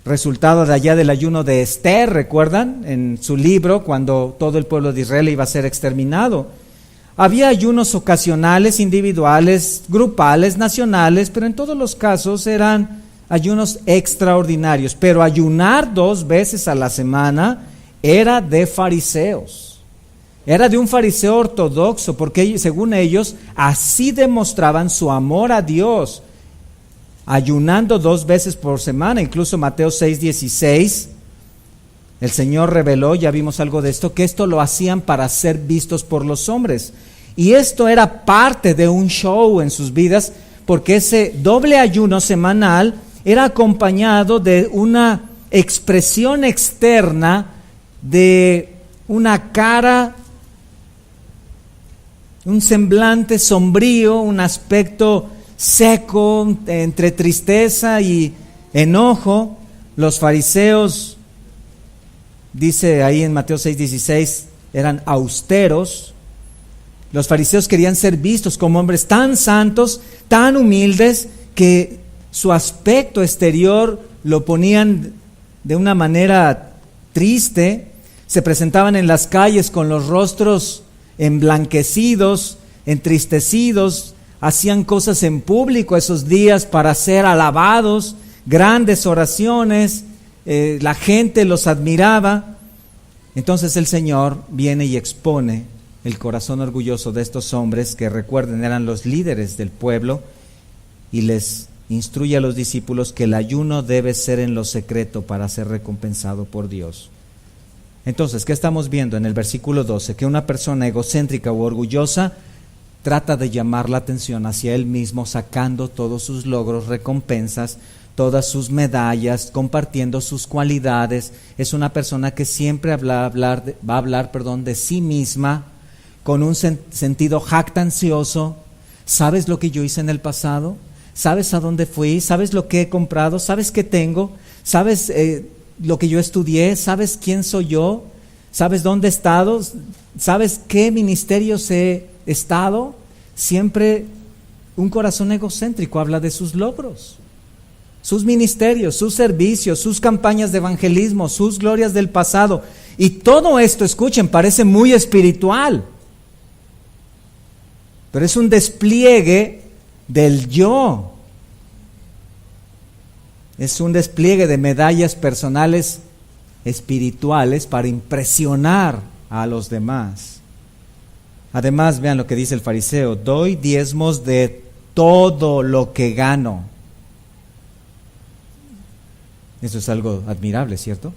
Speaker 1: resultado de allá del ayuno de Esther, ¿recuerdan? En su libro, cuando todo el pueblo de Israel iba a ser exterminado. Había ayunos ocasionales, individuales, grupales, nacionales, pero en todos los casos eran ayunos extraordinarios. Pero ayunar 2 veces a la semana era de fariseos. Era de un fariseo ortodoxo, porque según ellos así demostraban su amor a Dios, ayunando 2 veces por semana. Incluso Mateo 6:16 El Señor reveló, ya vimos algo de esto, que esto lo hacían para ser vistos por los hombres. Y esto era parte de un show en sus vidas, porque ese doble ayuno semanal era acompañado de una expresión externa de una cara, un semblante sombrío, un aspecto seco, entre tristeza y enojo. Los fariseos, dice ahí en Mateo 6:16, eran austeros. Los fariseos querían ser vistos como hombres tan santos, tan humildes, que su aspecto exterior lo ponían de una manera triste. Se presentaban en las calles con los rostros emblanquecidos, entristecidos, hacían cosas en público esos días para ser alabados, grandes oraciones, la gente los admiraba. Entonces el Señor viene y expone el corazón orgulloso de estos hombres que, recuerden, eran los líderes del pueblo, y les instruye a los discípulos que el ayuno debe ser en lo secreto para ser recompensado por Dios. Entonces, ¿qué estamos viendo en el versículo 12? Que una persona egocéntrica u orgullosa trata de llamar la atención hacia él mismo, sacando todos sus logros, recompensas, todas sus medallas, compartiendo sus cualidades. Es una persona que siempre va a hablar de sí misma, con un sentido jactancioso. ¿Sabes lo que yo hice en el pasado? ¿Sabes a dónde fui? ¿Sabes lo que he comprado? ¿Sabes qué tengo? ¿Sabes lo que yo estudié? ¿Sabes quién soy yo? ¿Sabes dónde he estado? ¿Sabes qué ministerios he estado? Siempre un corazón egocéntrico habla de sus logros, sus ministerios, sus servicios, sus campañas de evangelismo, sus glorias del pasado. Y todo esto, escuchen, parece muy espiritual, pero es un despliegue del yo. Es un despliegue de medallas personales espirituales para impresionar a los demás. Además, vean lo que dice el fariseo: doy diezmos de todo lo que gano. Eso es algo admirable, ¿cierto?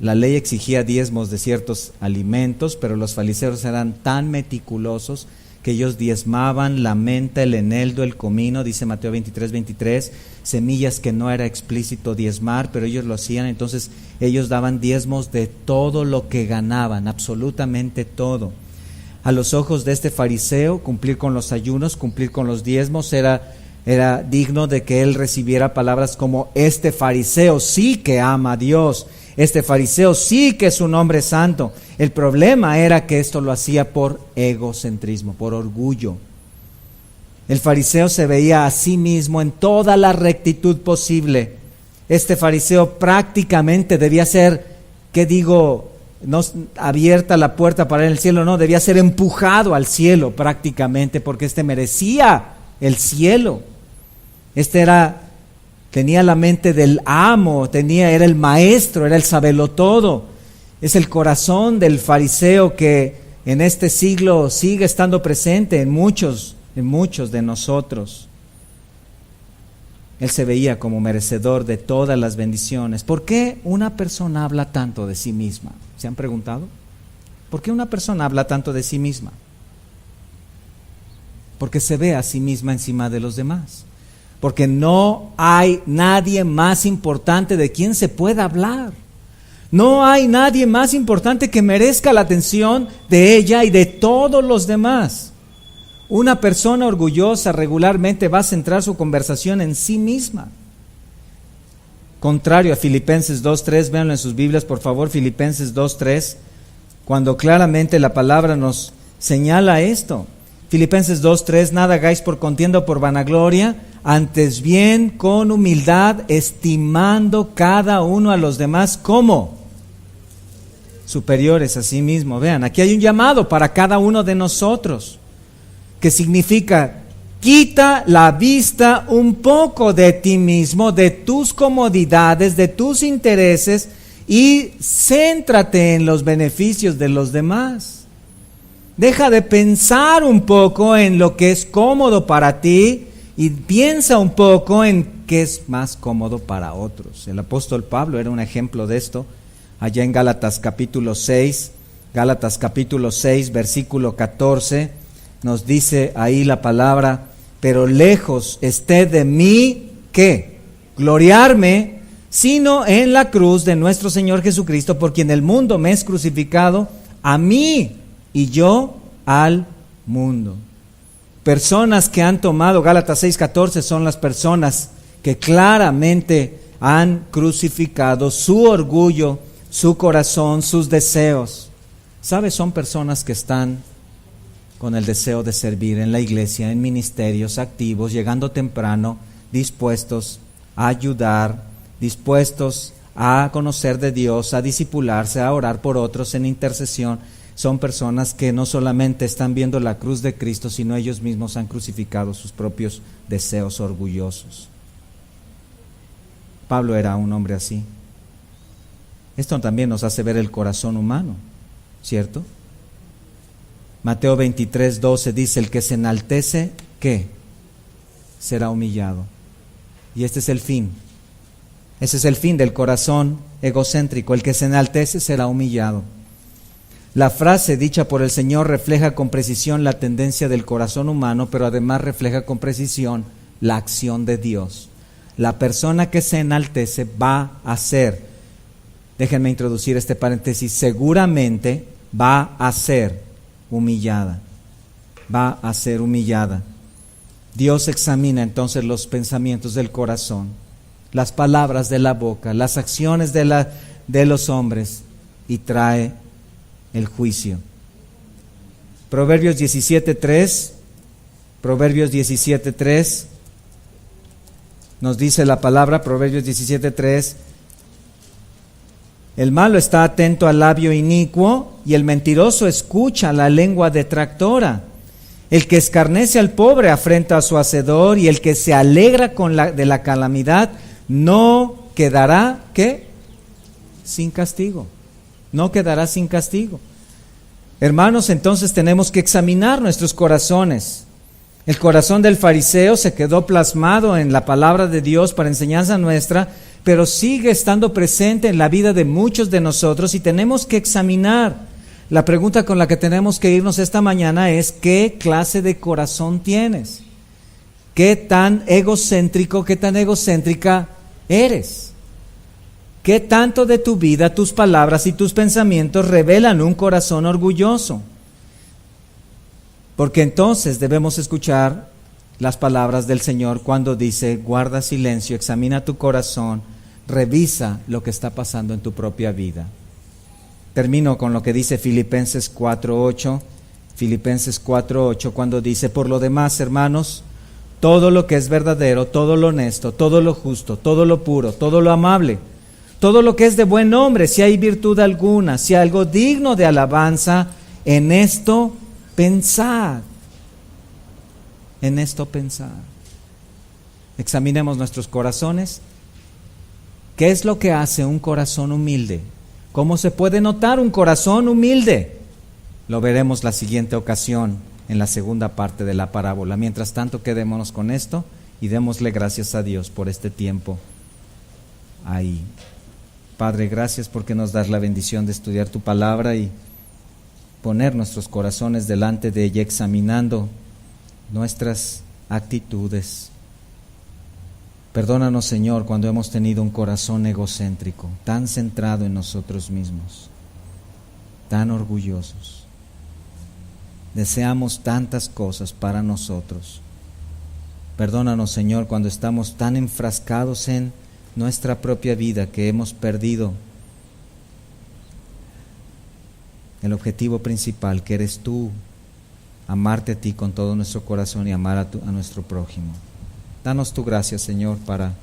Speaker 1: La ley exigía diezmos de ciertos alimentos, pero los fariseos eran tan meticulosos que ellos diezmaban la menta, el eneldo, el comino, dice Mateo 23:23, semillas que no era explícito diezmar, pero ellos lo hacían. Entonces ellos daban diezmos de todo lo que ganaban, absolutamente todo. A los ojos de este fariseo, cumplir con los ayunos, cumplir con los diezmos era digno de que él recibiera palabras como: este fariseo sí que ama a Dios, este fariseo sí que es un hombre santo. El problema era que esto lo hacía por egocentrismo, por orgullo. El fariseo se veía a sí mismo en toda la rectitud posible. Este fariseo prácticamente debía ser, no abierta la puerta para ir al cielo, no, debía ser empujado al cielo prácticamente, porque merecía el cielo. Tenía la mente del amo, era el maestro, era el sabelotodo. Es el corazón del fariseo que en este siglo sigue estando presente en muchos de nosotros. Él se veía como merecedor de todas las bendiciones. ¿Por qué una persona habla tanto de sí misma? ¿Se han preguntado? ¿Por qué una persona habla tanto de sí misma? Porque se ve a sí misma encima de los demás. Porque no hay nadie más importante de quien se pueda hablar. No hay nadie más importante que merezca la atención de ella y de todos los demás. Una persona orgullosa regularmente va a centrar su conversación en sí misma. Contrario a Filipenses 2:3, véanlo en sus Biblias, por favor, Filipenses 2:3, cuando claramente la palabra nos señala esto. Filipenses 2:3, nada hagáis por contienda o por vanagloria, antes bien con humildad, estimando cada uno a los demás como superiores a sí mismo. Vean, aquí hay un llamado para cada uno de nosotros, que significa: quita la vista un poco de ti mismo, de tus comodidades, de tus intereses, y céntrate en los beneficios de los demás. Deja de pensar un poco en lo que es cómodo para ti y piensa un poco en qué es más cómodo para otros. El apóstol Pablo era un ejemplo de esto, allá en Gálatas capítulo 6, versículo 14, nos dice ahí la palabra: pero lejos esté de mí, ¿qué? Gloriarme, sino en la cruz de nuestro Señor Jesucristo, por quien el mundo me es crucificado, a mí y yo al mundo. Personas que han tomado Gálatas 6:14 son las personas que claramente han crucificado su orgullo, su corazón, sus deseos. ¿Sabes? Son personas que están con el deseo de servir en la iglesia, en ministerios activos, llegando temprano, dispuestos a ayudar, dispuestos a conocer de Dios, a discipularse, a orar por otros en intercesión. Son personas que no solamente están viendo la cruz de Cristo, sino ellos mismos han crucificado sus propios deseos orgullosos. Pablo era un hombre así. Esto también nos hace ver el corazón humano, ¿cierto? Mateo 23:12 dice: el que se enaltece, ¿qué? Será humillado. Y este es el fin. Ese es el fin del corazón egocéntrico. El que se enaltece será humillado. La frase dicha por el Señor refleja con precisión la tendencia del corazón humano, pero además refleja con precisión la acción de Dios. La persona que se enaltece va a ser, déjenme introducir este paréntesis, seguramente va a ser humillada. Va a ser humillada. Dios examina entonces los pensamientos del corazón, las palabras de la boca, las acciones de los hombres, y trae el juicio. Proverbios 17:3 nos dice la palabra, Proverbios 17:3: el malo está atento al labio inicuo, y el mentiroso escucha la lengua detractora. El que escarnece al pobre afrenta a su hacedor, y el que se alegra de la calamidad no quedará, ¿qué? Sin castigo. No quedará sin castigo. Hermanos, entonces tenemos que examinar nuestros corazones. El corazón del fariseo se quedó plasmado en la palabra de Dios para enseñanza nuestra, pero sigue estando presente en la vida de muchos de nosotros, y tenemos que examinar. La pregunta con la que tenemos que irnos esta mañana es: ¿qué clase de corazón tienes? ¿Qué tan egocéntrico, qué tan egocéntrica eres? ¿Qué tanto de tu vida, tus palabras y tus pensamientos revelan un corazón orgulloso? Porque entonces debemos escuchar las palabras del Señor cuando dice: guarda silencio, examina tu corazón, revisa lo que está pasando en tu propia vida. Termino con lo que dice Filipenses 4:8, cuando dice: por lo demás, hermanos, todo lo que es verdadero, todo lo honesto, todo lo justo, todo lo puro, todo lo amable, todo lo que es de buen nombre, si hay virtud alguna, si hay algo digno de alabanza, en esto pensad. En esto pensad. Examinemos nuestros corazones. ¿Qué es lo que hace un corazón humilde? ¿Cómo se puede notar un corazón humilde? Lo veremos la siguiente ocasión, en la segunda parte de la parábola. Mientras tanto, quedémonos con esto y démosle gracias a Dios por este tiempo ahí. Padre, gracias porque nos das la bendición de estudiar tu palabra y poner nuestros corazones delante de ella, examinando nuestras actitudes. Perdónanos, Señor, cuando hemos tenido un corazón egocéntrico, tan centrado en nosotros mismos, tan orgullosos. Deseamos tantas cosas para nosotros. Perdónanos, Señor, cuando estamos tan enfrascados en nuestra propia vida que hemos perdido el objetivo principal, que eres tú, amarte a ti con todo nuestro corazón y amar a nuestro prójimo. Danos tu gracia, Señor, para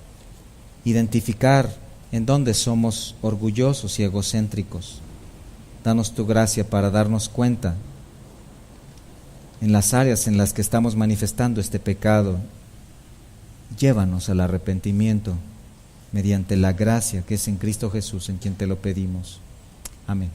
Speaker 1: identificar en dónde somos orgullosos y egocéntricos. Danos tu gracia para darnos cuenta en las áreas en las que estamos manifestando este pecado. Llévanos al arrepentimiento mediante la gracia que es en Cristo Jesús, en quien te lo pedimos. Amén.